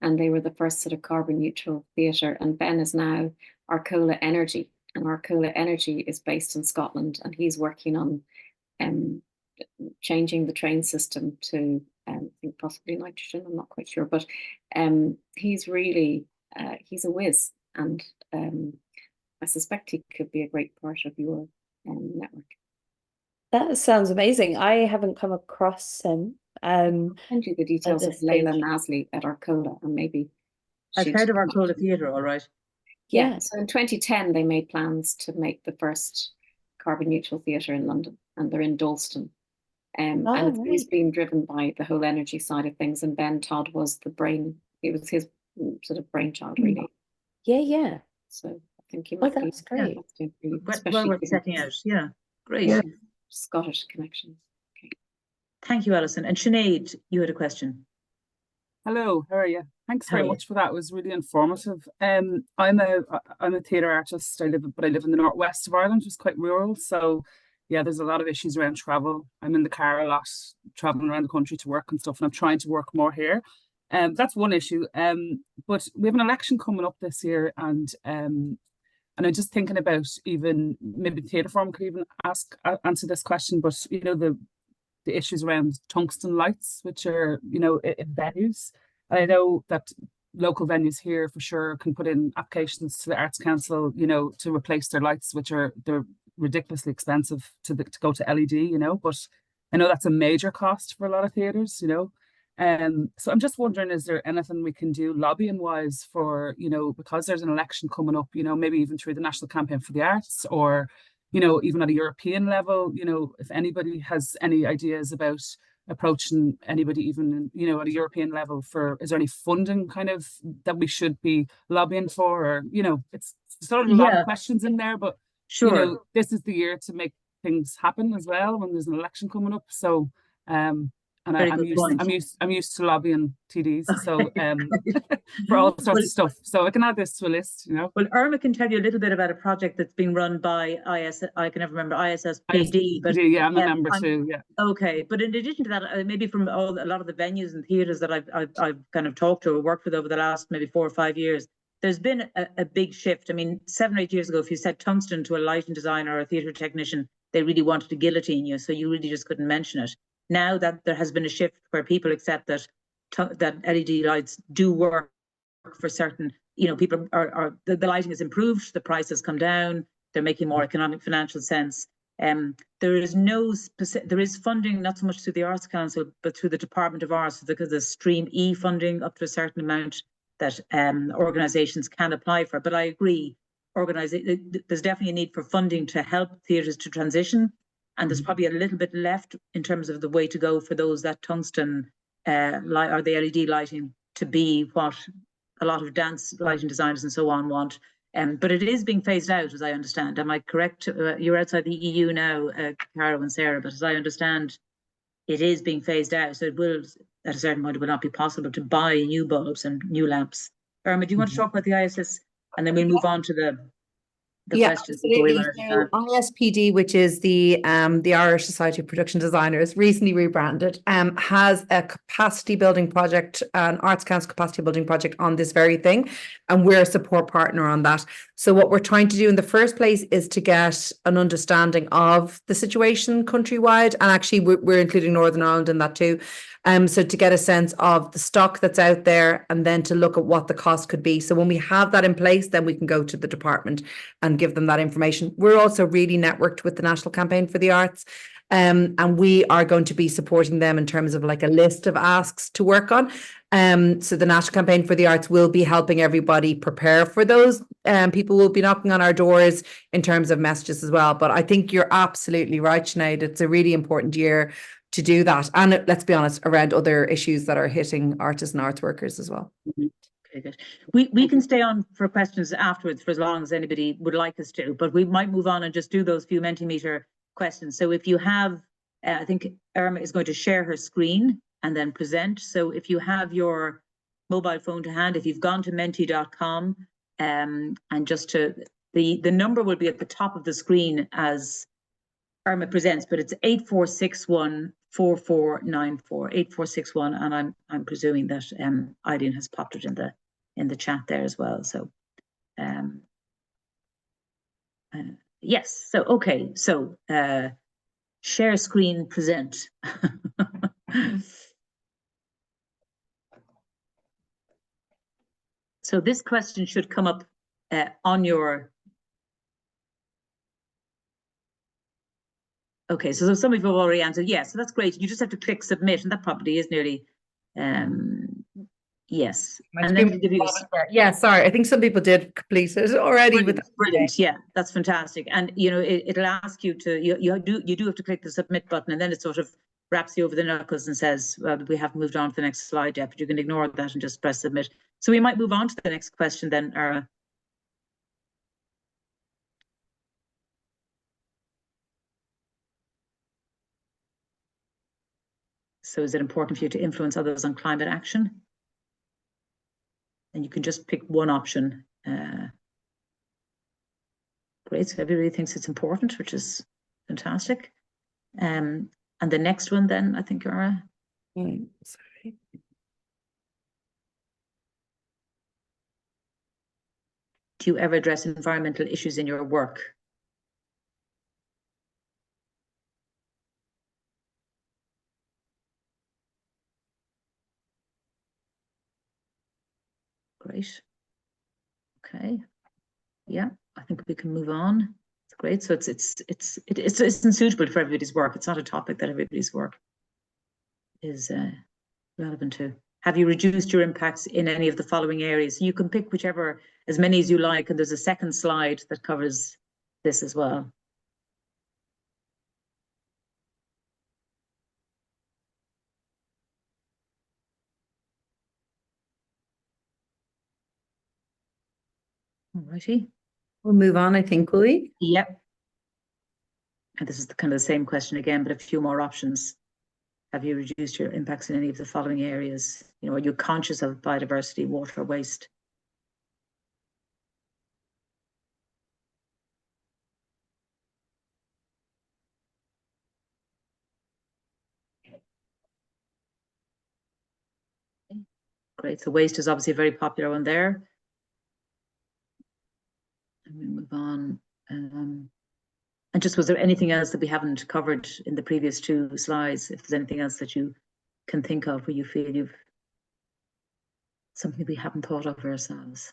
and they were the first sort of carbon neutral theatre. And Ben is now Arcola Energy, and Arcola Energy is based in Scotland, and he's working on changing the train system to, I think possibly nitrogen. I'm not quite sure, but he's really he's a whiz, and I suspect he could be a great part of your network. That sounds amazing. I haven't come across him. I'll send you the details of this Layla stage. Nasley at Arcola, and maybe I've heard of Arcola Theatre, all right. Yeah. So in 2010, they made plans to make the first carbon neutral theatre in London, and they're in Dalston. And he's been driven by the whole energy side of things. And Ben Todd was the brain. It was his sort of brainchild, really. Yeah. So I think he might be. That's great. Well worth checking out. Yeah, great. Yeah. Scottish connections. Okay. Thank you, Alison. And Sinead, you had a question. Hello, how are you? Thanks very much for that. It was really informative. I'm a theatre artist. I live in the northwest of Ireland, which is quite rural. So yeah, there's a lot of issues around travel. I'm in the car a lot, traveling around the country to work and stuff, and I'm trying to work more here. That's one issue. But we have an election coming up this year, and I'm just thinking about, even maybe the Theatre Forum could even answer this question. But you know, the issues around tungsten lights, which are, you know, in venues. And I know that local venues here for sure can put in applications to the Arts Council, you know, to replace their lights, which they're ridiculously expensive to go to LED, you know. But I know that's a major cost for a lot of theatres, you know. So I'm just wondering, is there anything we can do lobbying wise for, you know, because there's an election coming up, you know, maybe even through the National Campaign for the Arts, or, you know, even at a European level, you know, if anybody has any ideas about approaching anybody, even, you know, at a European level, for, is there any funding kind of that we should be lobbying for? Or, you know, it's sort of a lot of questions in there, but you know, this is the year to make things happen as well when there's an election coming up. So and I'm used to lobbying TDs, so for all sorts of stuff. So I can add this to a list, you know. Well, Irma can tell you a little bit about a project that's being run by I can never remember, ISSPD. But yeah, I'm a member too. Yeah. Okay, but in addition to that, maybe from a lot of the venues and theatres that I've kind of talked to or worked with over the last maybe 4 or 5 years, there's been a big shift. I mean, 7 or 8 years ago, if you said tungsten to a lighting designer or a theatre technician, they really wanted to guillotine you, so you really just couldn't mention it. Now that there has been a shift where people accept that LED lights do work for certain, you know, people are the lighting has improved, the price has come down, they're making more economic financial sense. There is funding, not so much through the Arts Council, but through the Department of Arts, because there's Stream E funding up to a certain amount that organisations can apply for. But I agree, there's definitely a need for funding to help theatres to transition. And there's probably a little bit left in terms of the way to go for those that tungsten light or the LED lighting to be what a lot of dance lighting designers and so on want. But it is being phased out, as I understand. Am I correct? You're outside the EU now, Caro and Sarah, but as I understand, it is being phased out. So it will, at a certain point, it will not be possible to buy new bulbs and new lamps. Irma, do you want to talk about the ISS? And then we'll move on to the... the questions before we run out of time. ISPD, which is the Irish Society of Production Designers, recently rebranded, has a capacity building project, an Arts Council capacity building project on this very thing, and we're a support partner on that. So what we're trying to do in the first place is to get an understanding of the situation countrywide, and actually we're including Northern Ireland in that too. So to get a sense of the stock that's out there, and then to look at what the cost could be. So when we have that in place, then we can go to the department and give them that information. We're also really networked with the National Campaign for the Arts, and we are going to be supporting them in terms of like a list of asks to work on. So the National Campaign for the Arts will be helping everybody prepare for those. People will be knocking on our doors in terms of messages as well. But I think you're absolutely right, Sinead. It's a really important year to do that. And let's be honest, around other issues that are hitting artists and arts workers as well. Mm-hmm. Okay, good. We can stay on for questions afterwards for as long as anybody would like us to, but we might move on and just do those few Mentimeter questions. So if you have, I think Irma is going to share her screen and then present. So if you have your mobile phone to hand, if you've gone to menti.com, and just to, the number will be at the top of the screen as Irma presents, but it's 84614494, 8461, and I'm presuming that Eileen has popped it in the chat there as well. So yes, so okay, so share screen, present. So this question should come up on your. Okay, so some of you have already answered yes, so that's great. You just have to click submit, and that probably is nearly yes. And then give you yeah, sorry, I think some people did complete it already. Brilliant, yeah, that's fantastic. And you know, it'll ask you to you do have to click the submit button, and then it sort of wraps you over the knuckles and says, well, we haven't moved on to the next slide yet, but you can ignore that and just press submit. So we might move on to the next question then, Ara. So is it important for you to influence others on climate action? And you can just pick one option. Great, so everybody thinks it's important, which is fantastic. And the next one then, I think, Ara. Sorry. Do you ever address environmental issues in your work? Great. Okay. Yeah, I think we can move on. It's great. So it's suitable for everybody's work. It's not a topic that everybody's work is relevant to. Have you reduced your impacts in any of the following areas? You can pick whichever, as many as you like, and there's a second slide that covers this as well. Alrighty. We'll move on, I think, will we? Yep. And this is the kind of the same question again, but a few more options. Have you reduced your impacts in any of the following areas? You know, are you conscious of biodiversity, water, waste? Great. So waste is obviously a very popular one there. And we move on. And just, was there anything else that we haven't covered in the previous two slides? If there's anything else that you can think of where you feel you've something we haven't thought of ourselves.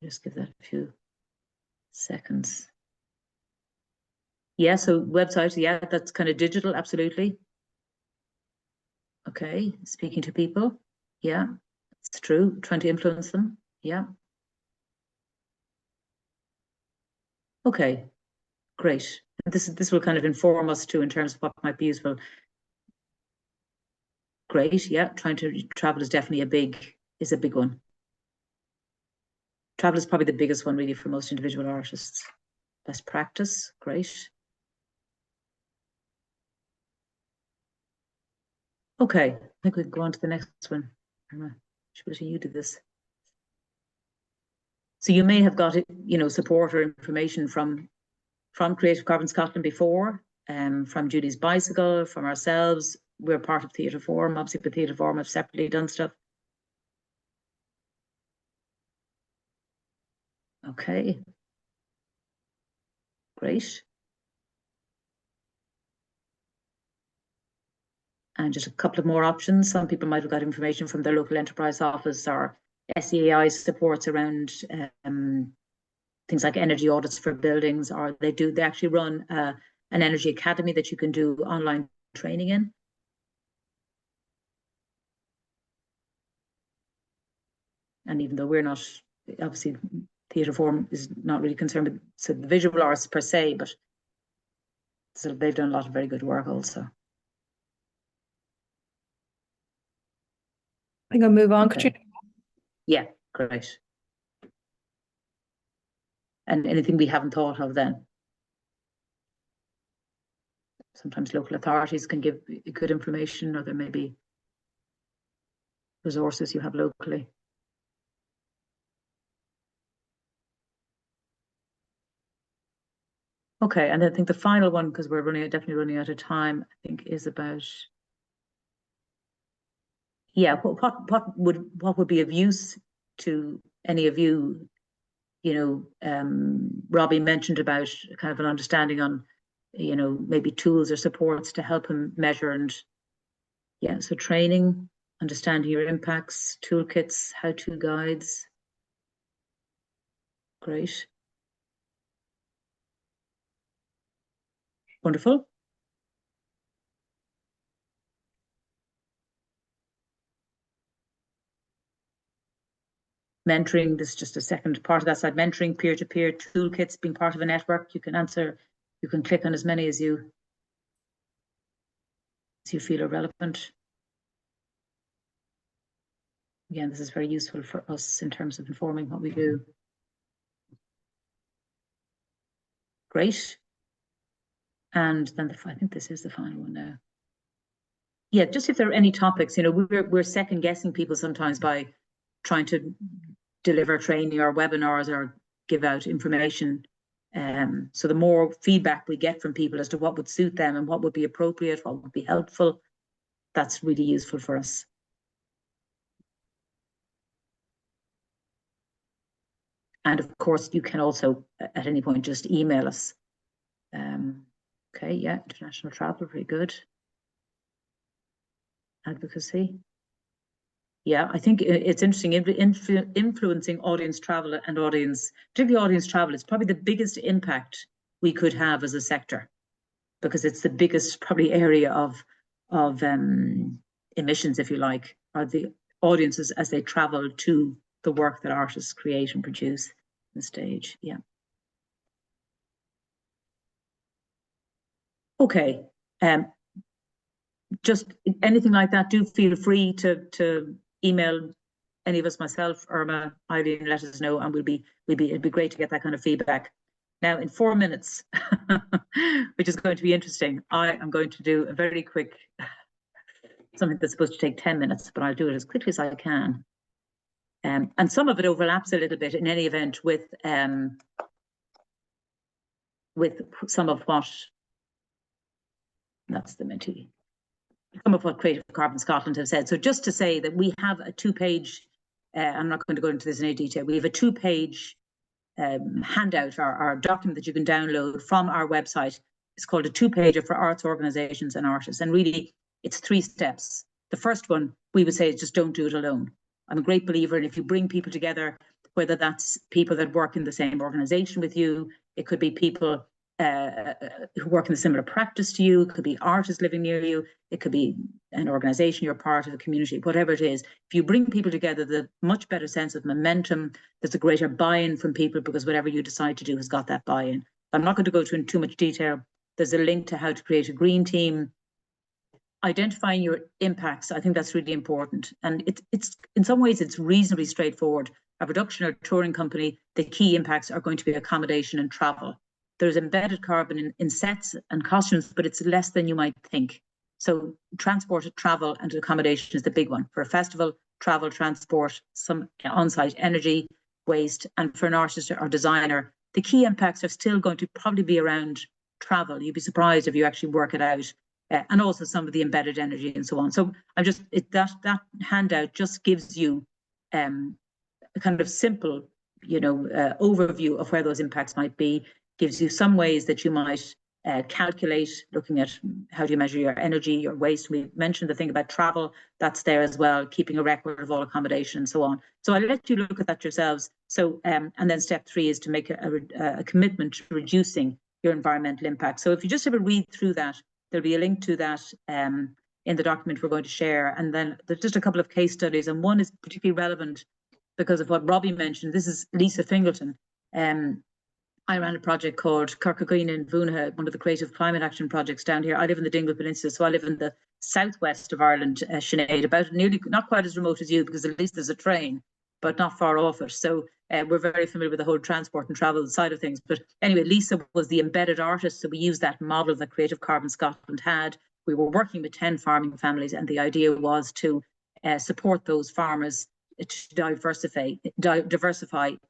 Just give that a few seconds. Yeah, so website, yeah, that's kind of digital, absolutely. Okay, speaking to people, yeah, it's true. Trying to influence them, yeah. Okay, great. This will kind of inform us too in terms of what might be useful. Great, yeah. Trying to travel is definitely a big one. Travel is probably the biggest one really for most individual artists. Best practice, great. Okay, I think we can go on to the next one. Should you do this? So you may have got, support or information from Creative Carbon Scotland before, from Judy's Bicycle, from ourselves. We're part of Theatre Forum. Obviously, the Theatre Forum have separately done stuff. Okay. Great. And just a couple of more options. Some people might have got information from their local enterprise office or SEAI supports around things like energy audits for buildings, or they actually run an energy academy that you can do online training in. And even though we're not, obviously, Theatre Forum is not really concerned with the visual arts per se, but so they've done a lot of very good work also. I'm going to move on, Okay. Katrina. Yeah, great. And anything we haven't thought of then? Sometimes local authorities can give good information, or there may be resources you have locally. Okay, and I think the final one, because we're definitely running out of time, I think is about, yeah, what would be of use to any of you? Robbie mentioned about kind of an understanding on, maybe tools or supports to help him measure, and yeah, so training, understanding your impacts, toolkits, how-to guides. Great. Wonderful. Mentoring, this is just a second part of that side. Mentoring, peer-to-peer toolkits, being part of a network. You can click on as many as you feel are relevant. Again, this is very useful for us in terms of informing what we do. Great. And then I think this is the final one now. Yeah, just if there are any topics, we're second guessing people sometimes by trying to deliver training or webinars or give out information. So the more feedback we get from people as to what would suit them and what would be appropriate, what would be helpful, that's really useful for us. And of course, you can also at any point just email us. Okay, yeah, international travel, very good. Advocacy. Yeah, I think it's interesting, influencing audience travel and audience, particularly audience travel, is probably the biggest impact we could have as a sector, because it's the biggest probably area of emissions, if you like, are the audiences as they travel to the work that artists create and produce on the stage. Yeah. Okay. Just anything like that, do feel free to email any of us, myself, Irma, Eileen, let us know, and it'd be great to get that kind of feedback. Now, in 4 minutes, which is going to be interesting, I am going to do a very quick, something that's supposed to take 10 minutes, but I'll do it as quickly as I can. And some of it overlaps a little bit in any event with some of what, that's the Mentee. Some of what Creative Carbon Scotland have said. So just to say that we have a 2-page, I'm not going to go into this in any detail, we have a 2-page handout or document that you can download from our website. It's called a 2-pager for arts organisations and artists. And really, it's 3 steps. The first one, we would say, is just don't do it alone. I'm a great believer in if you bring people together, whether that's people that work in the same organisation with you, it could be people who work in a similar practice to you, it could be artists living near you, it could be an organisation, you're part of a community, whatever it is. If you bring people together, there's a much better sense of momentum, there's a greater buy-in from people, because whatever you decide to do has got that buy-in. I'm not going to go into too much detail. There's a link to how to create a green team. Identifying your impacts, I think that's really important. And it's in some ways, it's reasonably straightforward. A production or touring company, the key impacts are going to be accommodation and travel. There's embedded carbon in sets and costumes, but it's less than you might think. So transport, travel and accommodation is the big one. For a festival, travel, transport, some on-site energy, waste. And for an artist or designer, the key impacts are still going to probably be around travel. You'd be surprised if you actually work it out. And also some of the embedded energy and so on. So I'm just, that handout just gives you a kind of simple, overview of where those impacts might be, gives you some ways that you might calculate, looking at how do you measure your energy, your waste. We mentioned the thing about travel, that's there as well, keeping a record of all accommodation and so on. So I'll let you look at that yourselves. So, and then step 3 is to make a commitment to reducing your environmental impact. So if you just have a read through that, there'll be a link to that in the document we're going to share. And then there's just a couple of case studies, and one is particularly relevant because of what Robbie mentioned. This is Lisa Fingleton. I ran a project called Corcagreen in Vúnaha, one of the creative climate action projects down here. I live in the Dingle Peninsula, so I live in the southwest of Ireland, Sinead, about nearly, not quite as remote as you, because at least there's a train, but not far off it. So we're very familiar with the whole transport and travel side of things. But anyway, Lisa was the embedded artist, so we used that model that Creative Carbon Scotland had. We were working with 10 farming families, and the idea was to support those farmers to diversify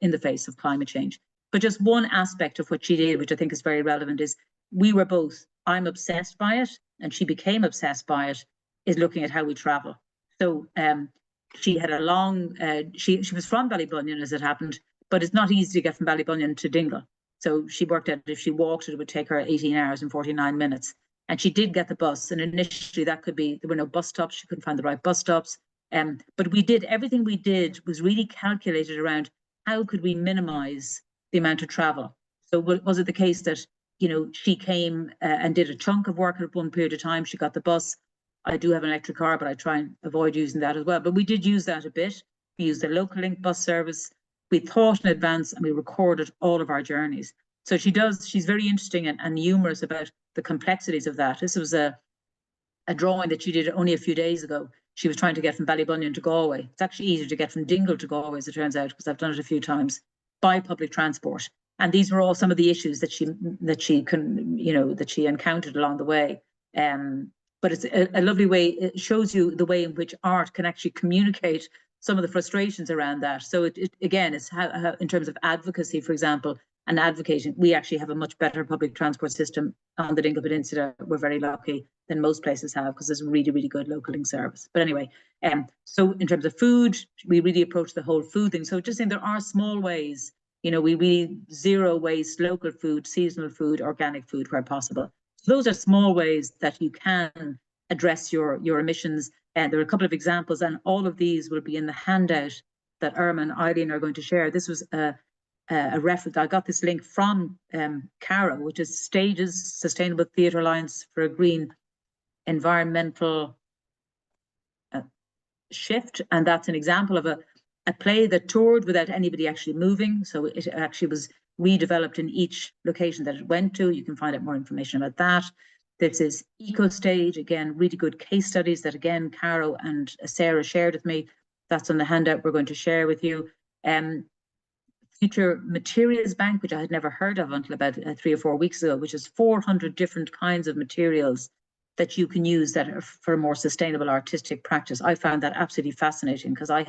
in the face of climate change. But just one aspect of what she did, which I think is very relevant, is we were both, I'm obsessed by it, and she became obsessed by it, is looking at how we travel. So she had a long, she was from Ballybunion as it happened, but it's not easy to get from Ballybunion to Dingle. So she worked out if she walked, it would take her 18 hours and 49 minutes. And she did get the bus. And initially that could be, there were no bus stops. She couldn't find the right bus stops. But we did, everything we did was really calculated around how could we minimize the amount of travel. So was it the case that, she came and did a chunk of work at one period of time, she got the bus. I do have an electric car, but I try and avoid using that as well. But we did use that a bit. We used the local link bus service. We thought in advance and we recorded all of our journeys. So she's very interesting and humorous about the complexities of that. This was a drawing that she did only a few days ago. She was trying to get from Ballybunion to Galway. It's actually easier to get from Dingle to Galway, as it turns out, because I've done it a few times, by public transport. And these were all some of the issues that she encountered along the way. But it's a lovely way. It shows you the way in which art can actually communicate some of the frustrations around that. So it again, it's how in terms of advocacy, for example, and advocating, we actually have a much better public transport system on the Dingle Peninsula. We're very lucky than most places have, because there's a really, really good local link service. But anyway, so in terms of food, we really approach the whole food thing. So just saying there are small ways, we really zero waste, local food, seasonal food, organic food where possible. So those are small ways that you can address your emissions. And there are a couple of examples, and all of these will be in the handout that Irma and Eileen are going to share. This was a reference. I got this link from CARA, which is Stages Sustainable Theatre Alliance for a Green Environmental Shift. And that's an example of a play that toured without anybody actually moving. So it actually was redeveloped in each location that it went to. You can find out more information about that. This is Eco Stage, again, really good case studies that, again, Caro and Sarah shared with me. That's on the handout we're going to share with you. Future Materials Bank, which I had never heard of until about 3 or 4 weeks ago, which is 400 different kinds of materials that you can use that are for a more sustainable artistic practice. I found that absolutely fascinating, because a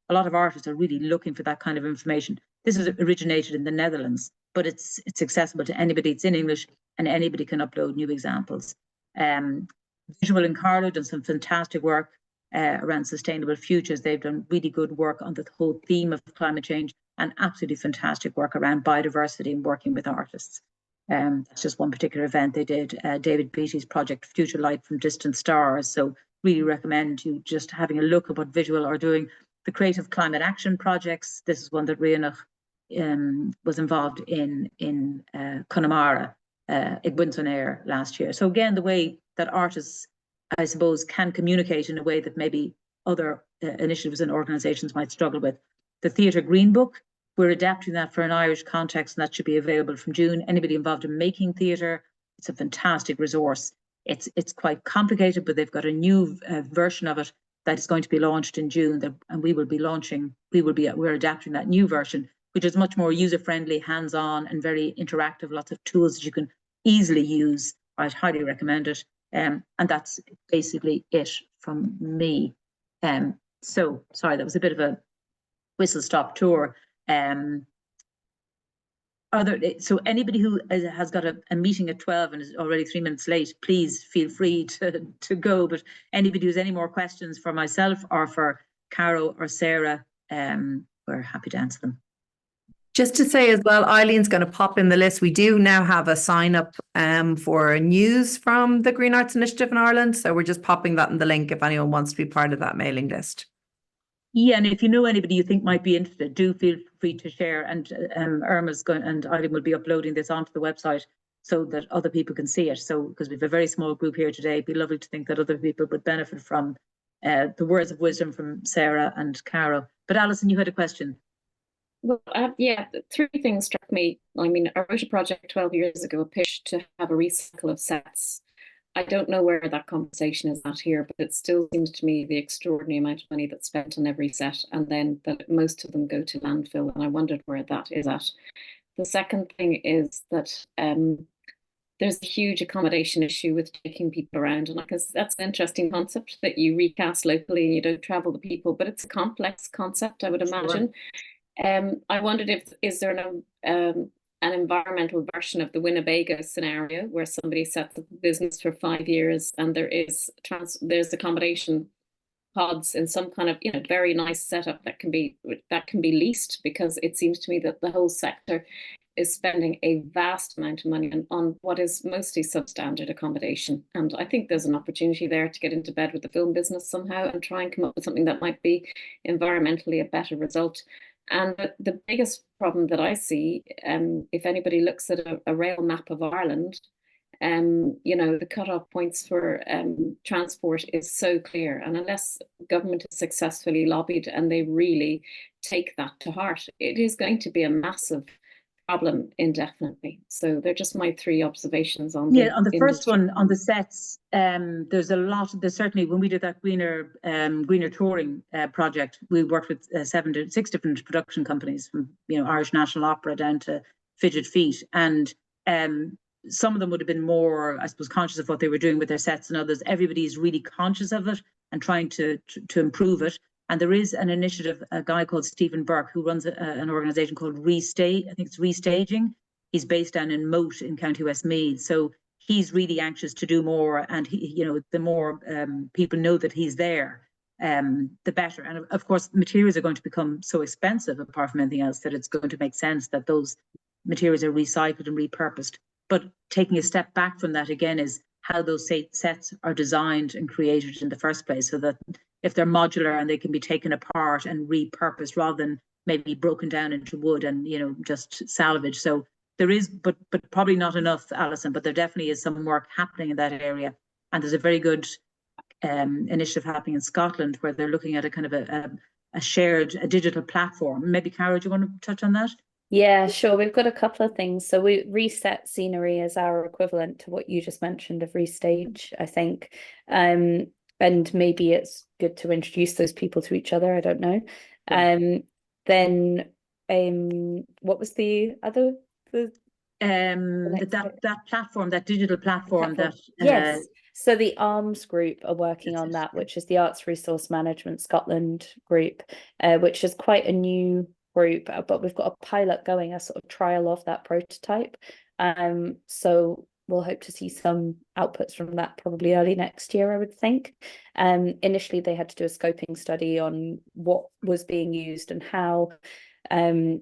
lot of artists are really looking for that kind of information. This is originated in the Netherlands, but it's accessible to anybody. It's in English, and anybody can upload new examples. Visual and Carlo done some fantastic work around sustainable futures. They've done really good work on the whole theme of climate change, and absolutely fantastic work around biodiversity and working with artists. That's just one particular event they did. David Beattie's project, Future Light from Distant Stars. So really recommend you just having a look at what Visual are doing. The Creative Climate Action projects. This is one that Rianach was involved in Connemara, Iguintonair last year. So again, the way that artists, I suppose, can communicate in a way that maybe other initiatives and organisations might struggle with. The Theatre Green Book, we're adapting that for an Irish context, and that should be available from June. Anybody involved in making theatre, it's a fantastic resource. It's quite complicated, but they've got a new version of it that is going to be launched in June, and we're adapting that new version, which is much more user-friendly, hands-on, and very interactive. Lots of tools that you can easily use. I'd highly recommend it. And that's basically it from me. So sorry, that was a bit of a whistle-stop tour. So anybody who has got a meeting at 12 and is already 3 minutes late, please feel free to go. But anybody who's any more questions for myself or for Caro or Sarah, we're happy to answer them. Just to say as well, Eileen's going to pop in the list. We do now have a sign up for news from the Green Arts Initiative in Ireland. So we're just popping that in the link if anyone wants to be part of that mailing list. Yeah, and if you know anybody you think might be interested, do feel free to share. And Irma's going, and Eileen will be uploading this onto the website so that other people can see it. So, because we have a very small group here today, it'd be lovely to think that other people would benefit from the words of wisdom from Sarah and Caro. But Alison, you had a question. Well, yeah, three things struck me. I mean, I wrote a project 12 years ago, a pitch to have a recycle of sets. I don't know where that conversation is at here, but it still seems to me the extraordinary amount of money that's spent on every set, and then that most of them go to landfill, and I wondered where that is at. The second thing is that there's a huge accommodation issue with taking people around, and because that's an interesting concept that you recast locally and you don't travel the people, but it's a complex concept, I would imagine. Sure. I wondered if is there an environmental version of the Winnebago scenario where somebody sets up a business for 5 years and there's accommodation pods in some kind of very nice setup that can be leased, because it seems to me that the whole sector is spending a vast amount of money on what is mostly substandard accommodation. And I think there's an opportunity there to get into bed with the film business somehow and try and come up with something that might be environmentally a better result. And the biggest problem that I see, if anybody looks at a rail map of Ireland, the cutoff points for transport is so clear. And unless government is successfully lobbied and they really take that to heart, it is going to be a massive problem indefinitely. So they're just my three observations on the on the first one, on the sets. There's certainly, when we did that greener touring project, we worked with 6 different production companies, from Irish National Opera down to Fidget Feet, and some of them would have been more, I suppose, conscious of what they were doing with their sets, and others, everybody is really conscious of it and trying to improve it. And there is an initiative, a guy called Stephen Burke, who runs an organisation called Restage. I think it's Restaging. He's based down in Moat in County Westmeath. So he's really anxious to do more. And the more people know that he's there, the better. And of course, materials are going to become so expensive, apart from anything else, that it's going to make sense that those materials are recycled and repurposed. But taking a step back from that again is how those sets are designed and created in the first place, so that if they're modular and they can be taken apart and repurposed rather than maybe broken down into wood and just salvage. So there is, but probably not enough, Alison, but there definitely is some work happening in that area. And there's a very good initiative happening in Scotland where they're looking at a kind of a digital platform. Maybe Cara, do you want to touch on that? Yeah, sure. We've got a couple of things. So we Reset Scenery is our equivalent to what you just mentioned of Restage, I think. And maybe it's good to introduce those people to each other. I don't know. Yeah. Then what was the other? That platform, that digital platform. That yes. So the ARMS group are working on that, which is the Arts Resource Management Scotland group, which is quite a new group, but we've got a pilot going, a sort of trial of that prototype. So we'll hope to see some outputs from that probably early next year, I would think. Initially, they had to do a scoping study on what was being used and how, and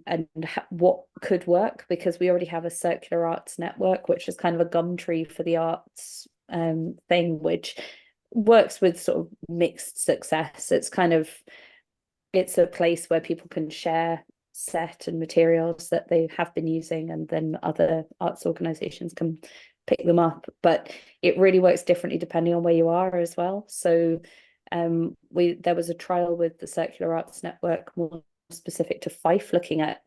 what could work, because we already have a circular arts network, which is kind of a gum tree for the arts thing, which works with sort of mixed success. It's a place where people can share set and materials that they have been using, and then other arts organizations can pick them up. But it really works differently depending on where you are as well. So there was a trial with the Circular Arts Network, more specific to Fife, looking at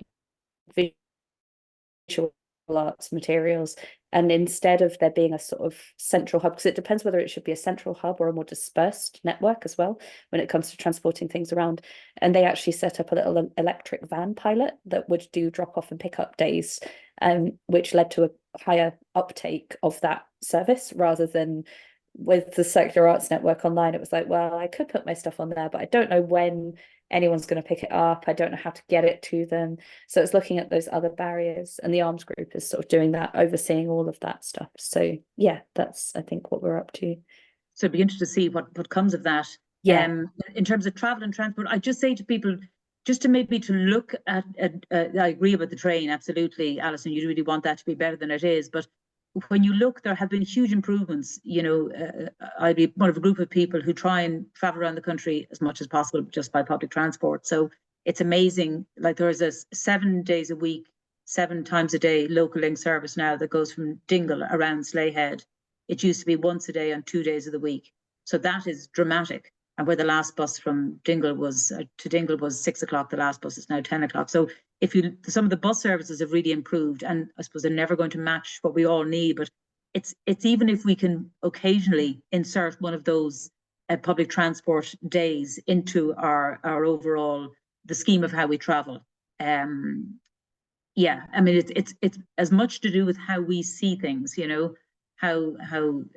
visual arts materials, and instead of there being a sort of central hub, because it depends whether it should be a central hub or a more dispersed network as well when it comes to transporting things around, and they actually set up a little electric van pilot that would do drop off and pick up days, which led to a higher uptake of that service, rather than with the Circular Arts Network online. It was like, well, I could put my stuff on there, but I don't know when anyone's going to pick it up. I don't know how to get it to them. So it's looking at those other barriers, and the arms group is sort of doing that, overseeing all of that stuff. So yeah, that's, I think, what we're up to. So it'd be interesting to see what comes of that. Yeah. In terms of travel and transport, I just say to people, just to maybe to look at I agree about the train, absolutely, Alison, you really want that to be better than it is. But when you look, there have been huge improvements. You know, I'd be one of a group of people who try and travel around the country as much as possible just by public transport. So it's amazing. Like there's a 7 days a week, 7 times a day local link service now that goes from Dingle around Slayhead. It used to be once a day on 2 days of the week. So that is dramatic. And where the last bus from Dingle was to Dingle was 6 o'clock, the last bus is now 10 o'clock. So if you, some of the bus services have really improved, and I suppose they're never going to match what we all need, but it's even if we can occasionally insert one of those public transport days into our overall, the scheme of how we travel. Yeah, I mean, it's as much to do with how we see things, you know, how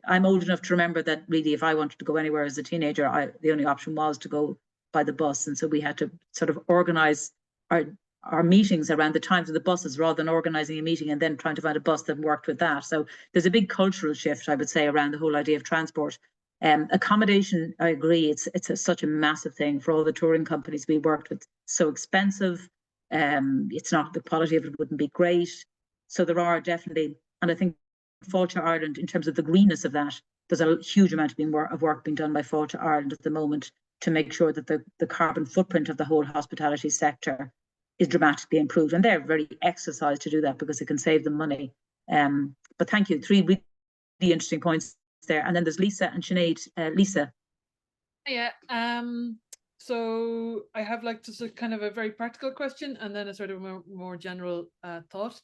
I'm old enough to remember that really if I wanted to go anywhere as a teenager, the only option was to go by the bus. And so we had to sort of organize our meetings around the times of the buses rather than organizing a meeting and then trying to find a bus that worked with that. So there's a big cultural shift, I would say, around the whole idea of transport. Accommodation, I agree, it's such a massive thing for all the touring companies we worked with. So expensive. It's not, the quality of it wouldn't be great. So there are definitely, and I think Fáilte Ireland, in terms of the greenness of that, there's a huge amount of work being done by Fáilte Ireland at the moment to make sure that the carbon footprint of the whole hospitality sector is dramatically improved. And they're very exercised to do that because it can save them money. But thank you, 3 really interesting points there. And then there's Lisa and Sinead. Lisa. Yeah. So I have like just a kind of a very practical question and then a sort of more general thought.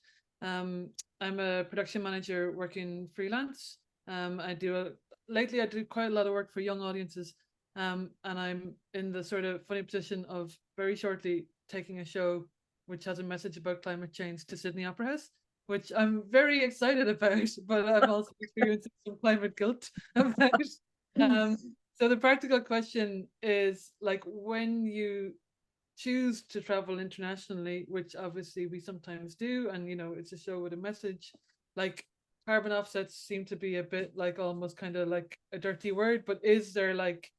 I'm a production manager working freelance. Lately I do quite a lot of work for young audiences, and I'm in the sort of funny position of very shortly taking a show which has a message about climate change to Sydney Opera House, which I'm very excited about, but I'm also experiencing some climate guilt about. So the practical question is, like, when you choose to travel internationally, which obviously we sometimes do, and you know, it's a show with a message, like carbon offsets seem to be a bit like almost kind of like a dirty word, but is there like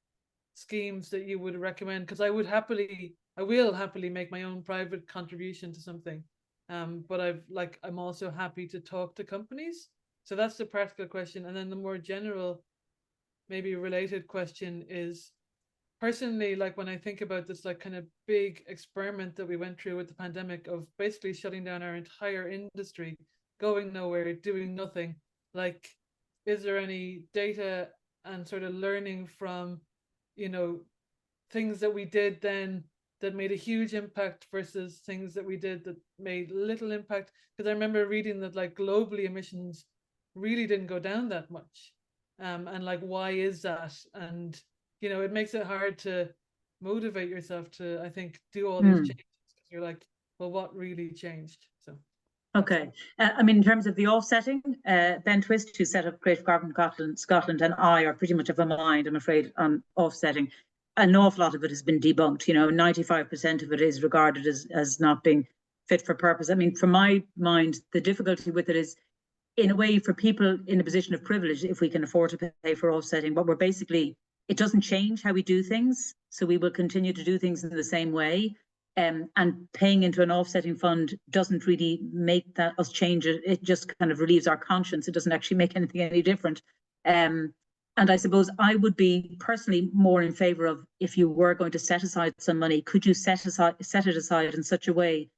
schemes that you would recommend? Because I will happily make my own private contribution to something, but I'm also happy to talk to companies. So that's the practical question. And then the more general, maybe related question is, personally, like when I think about this like kind of big experiment that we went through with the pandemic of basically shutting down our entire industry, going nowhere, doing nothing, like, is there any data and sort of learning from, you know, things that we did then that made a huge impact versus things that we did that made little impact? Because I remember reading that like globally emissions really didn't go down that much. And like, why is that? And, you know, it makes it hard to motivate yourself to, I think, do all these changes, because you're like, well, what really changed? So. Okay. I mean, in terms of the offsetting, Ben Twist, who set up Creative Carbon Scotland, and I are pretty much of a mind, I'm afraid, on offsetting. An awful lot of it has been debunked. You know, 95% of it is regarded as not being fit for purpose. I mean, from my mind, the difficulty with it is, in a way, for people in a position of privilege, if we can afford to pay for offsetting, but we're basically, it doesn't change how we do things. So we will continue to do things in the same way. And paying into an offsetting fund doesn't really make that us change it. It just kind of relieves our conscience. It doesn't actually make anything any different. And I suppose I would be personally more in favour of, if you were going to set aside some money, could you set it aside in such a way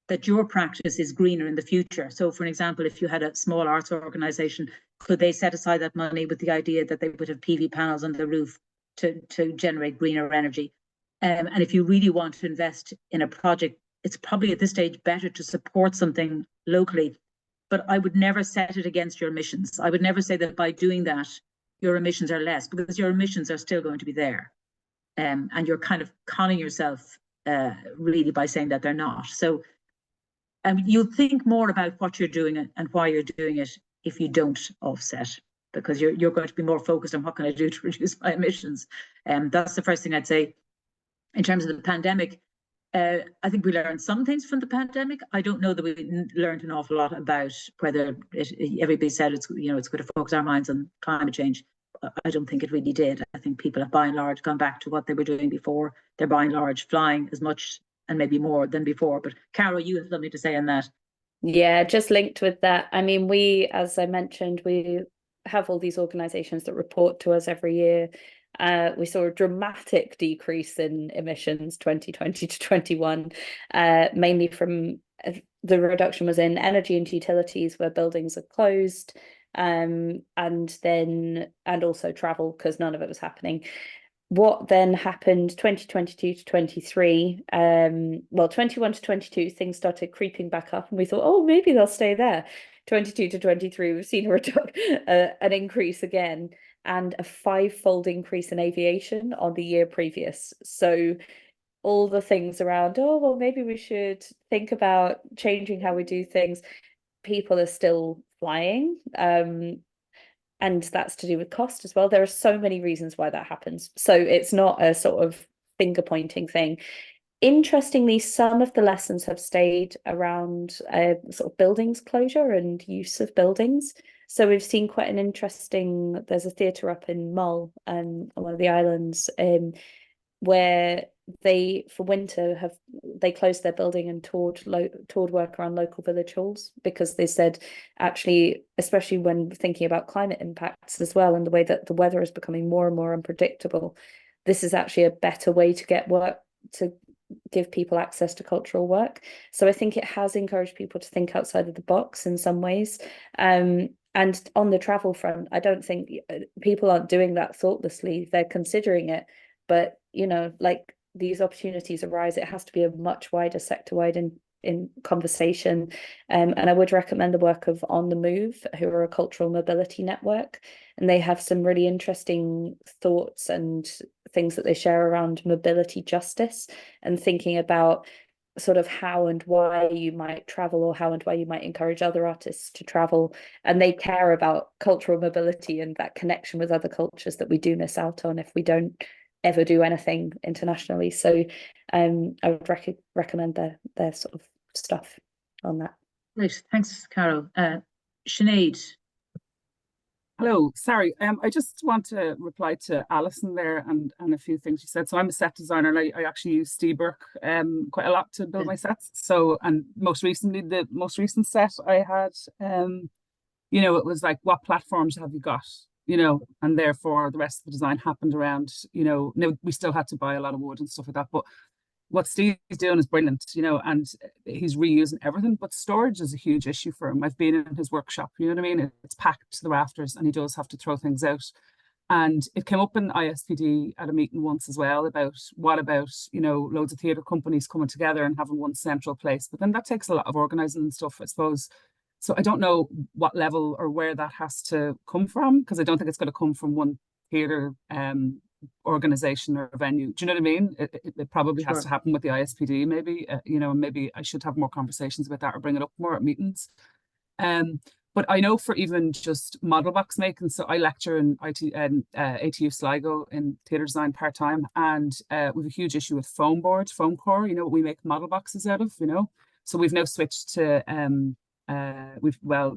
that your practice is greener in the future? So for example, if you had a small arts organisation, could they set aside that money with the idea that they would have PV panels on the roof to generate greener energy? And if you really want to invest in a project, it's probably at this stage better to support something locally. But I would never set it against your emissions. I would never say that by doing that, your emissions are less, because your emissions are still going to be there. And you're kind of conning yourself really by saying that they're not. So you'll think more about what you're doing and why you're doing it if you don't offset, because you're going to be more focused on what can I do to reduce my emissions. That's the first thing I'd say. in terms of the pandemic, I think we learned some things from the pandemic. I don't know that we learned an awful lot about whether everybody said it's going to focus our minds on climate change. I don't think it really did. I think people have by and large gone back to what they were doing before. They're by and large flying as much and maybe more than before. But Carol, you have something to say on that. Yeah, just linked with that. I mean, we, as I mentioned, we have all these organizations that report to us every year. We saw a dramatic decrease in emissions 2020 to 21, mainly from the reduction was in energy and utilities where buildings are closed, and also travel, because none of it was happening. What then happened 2022 to 23, well, 21 to 22, things started creeping back up and we thought, oh, maybe they'll stay there. 22 to 23, we've seen an increase again, and a 5-fold increase in aviation on the year previous. So all the things around, oh, well, maybe we should think about changing how we do things. People are still flying. And that's to do with cost as well. There are so many reasons why that happens. So it's not a sort of finger pointing thing. Interestingly, some of the lessons have stayed around sort of buildings closure and use of buildings. So we've seen quite an interesting, there's a theatre up in Mull, on one of the islands, where they, for winter, they closed their building and toured work around local village halls, because they said, actually, especially when thinking about climate impacts as well, and the way that the weather is becoming more and more unpredictable, this is actually a better way to get work, to give people access to cultural work. So I think it has encouraged people to think outside of the box in some ways. And on the travel front, I don't think people aren't doing that thoughtlessly. They're considering it, but like, these opportunities arise, it has to be a much wider sector-wide in conversation. And I would recommend the work of On the Move, who are a cultural mobility network, and they have some really interesting thoughts and things that they share around mobility justice and thinking about sort of how and why you might travel, or how and why you might encourage other artists to travel. And they care about cultural mobility and that connection with other cultures that we do miss out on if we don't ever do anything internationally. So I would recommend their sort of stuff on that. Great, thanks, Carol. Sinead. Hello, sorry. I just want to reply to Alison there and a few things she said. So I'm a set designer, and I actually use Steelbook quite a lot to build my sets. So, and most recently, the most recent set I had, it was like, what platforms have you got? And therefore the rest of the design happened around, now we still had to buy a lot of wood and stuff like that, but what Steve's doing is brilliant, and he's reusing everything, but storage is a huge issue for him. I've been in his workshop, you know what I mean? It's packed to the rafters and he does have to throw things out. And it came up in ISPD at a meeting once as well about what about, loads of theatre companies coming together and having one central place, but then that takes a lot of organising and stuff, I suppose. So I don't know what level or where that has to come from, because I don't think it's going to come from one theatre organisation or venue. Do you know what I mean? It probably has to happen with the ISPD, maybe. Maybe I should have more conversations about that or bring it up more at meetings. But I know for even just model box making, so I lecture in ATU Sligo in theatre design part-time, and we have a huge issue with foam core, what we make model boxes out of, So we've now switched to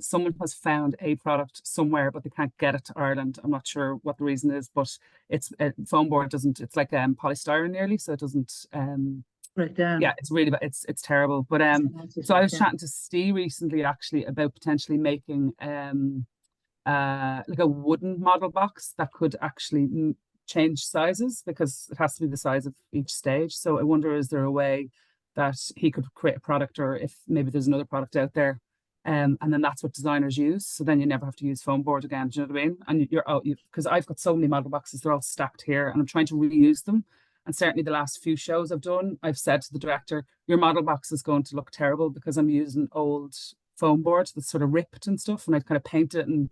someone has found a product somewhere, but they can't get it to Ireland. I'm not sure what the reason is, but it's foam board doesn't. It's like polystyrene nearly, so it doesn't. Right down. Yeah, it's really bad. It's terrible. But so I was chatting to Steve recently actually about potentially making like a wooden model box that could actually change sizes, because it has to be the size of each stage. So I wonder, is there a way that he could create a product, or if maybe there's another product out there. And then that's what designers use. So then you never have to use foam board again. Do you know what I mean? And because I've got so many model boxes, they're all stacked here, and I'm trying to reuse them. And certainly the last few shows I've done, I've said to the director, your model box is going to look terrible because I'm using old foam board that's sort of ripped and stuff. And I'd kind of paint it and,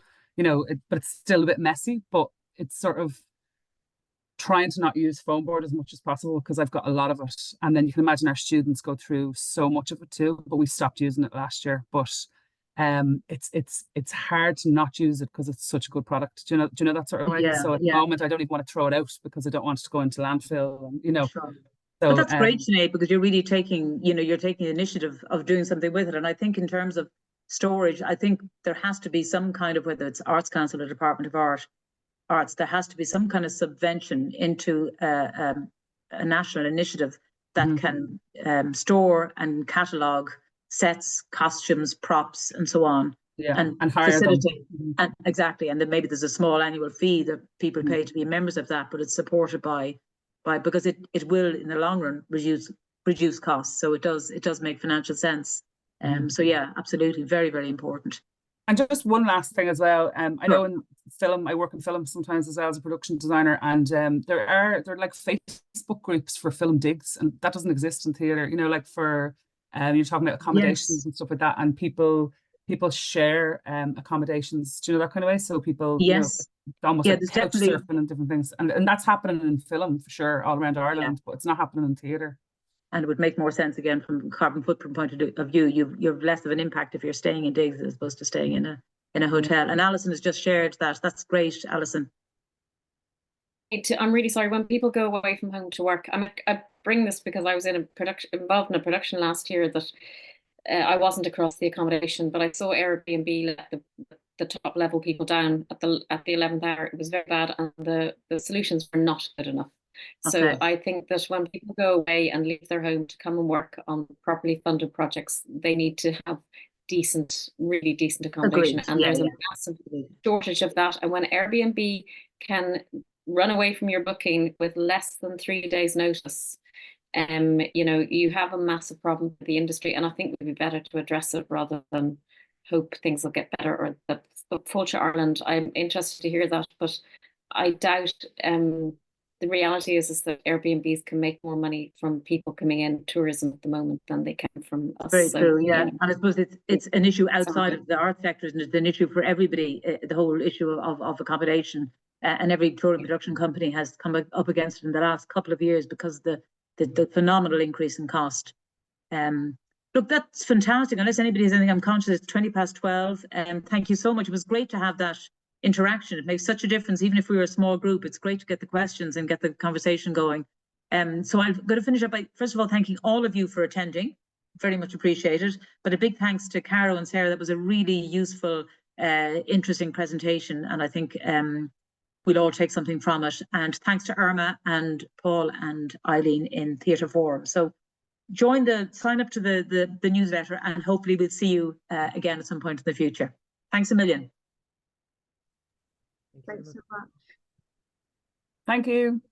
but it's still a bit messy, but it's sort of trying to not use foam board as much as possible, because I've got a lot of it. And then you can imagine our students go through so much of it too, but we stopped using it last year. But it's hard to not use it because it's such a good product. Do you know that sort of way? Yeah, so at the moment I don't even want to throw it out because I don't want it to go into landfill, and Sure. But So that's great, Sinead, because you're really taking, you're taking the initiative of doing something with it. And I think in terms of storage, I think there has to be some kind of, whether it's Arts Council or Department of Arts, there has to be some kind of subvention into a national initiative that can store and catalogue sets, costumes, props, and so on. yeah, And hire facilitate. them. And exactly. And then maybe there's a small annual fee that people pay to be members of that, but it's supported by because it will in the long run reduce costs. So it does make financial sense. So yeah, absolutely, very, very important. And just one last thing as well. I know in film, I work in film sometimes as well as a production designer, and there are like Facebook groups for film digs, and that doesn't exist in theatre. Like for you're talking about accommodations and stuff like that, and people share accommodations. Do you know that kind of way? So people, yes, almost like couch definitely surfing and different things, and that's happening in film for sure all around Ireland, but it's not happening in theatre. And it would make more sense again from carbon footprint point of view. You've less of an impact if you're staying in digs as opposed to staying in a hotel. And Alison has just shared that. That's great, Alison. I'm really sorry when people go away from home to work. I bring this because I was involved in a production last year that I wasn't across the accommodation, but I saw Airbnb let the top level people down at the 11th hour. It was very bad, and the solutions were not good enough. So I think that when people go away and leave their home to come and work on properly funded projects, they need to have really decent accommodation. Agreed. And there's a massive shortage of that. And when Airbnb can run away from your booking with less than 3 days notice, you have a massive problem with the industry. And I think it would be better to address it rather than hope things will get better or that Culture Ireland. I'm interested to hear that, but I doubt the reality is that Airbnbs can make more money from people coming in tourism at the moment than they can from us. Very true, yeah. And I suppose it's an issue outside of the art sector, and it's an issue for everybody. The whole issue of accommodation, and every touring production company has come up against it in the last couple of years because the phenomenal increase in cost. Look, that's fantastic. Unless anybody has anything, I'm conscious it's 12:20. Thank you so much. It was great to have that interaction. It makes such a difference, even if we were a small group. It's great to get the questions and get the conversation going. So I'm going to finish up by, first of all, thanking all of you for attending. Very much appreciated. But a big thanks to Caro and Sarah. That was a really useful, interesting presentation. And I think we'll all take something from it. And thanks to Irma and Paul and Eileen in Theatre Forum. So sign up to the newsletter, and hopefully we'll see you again at some point in the future. Thanks a million. Thanks so much. Thank you.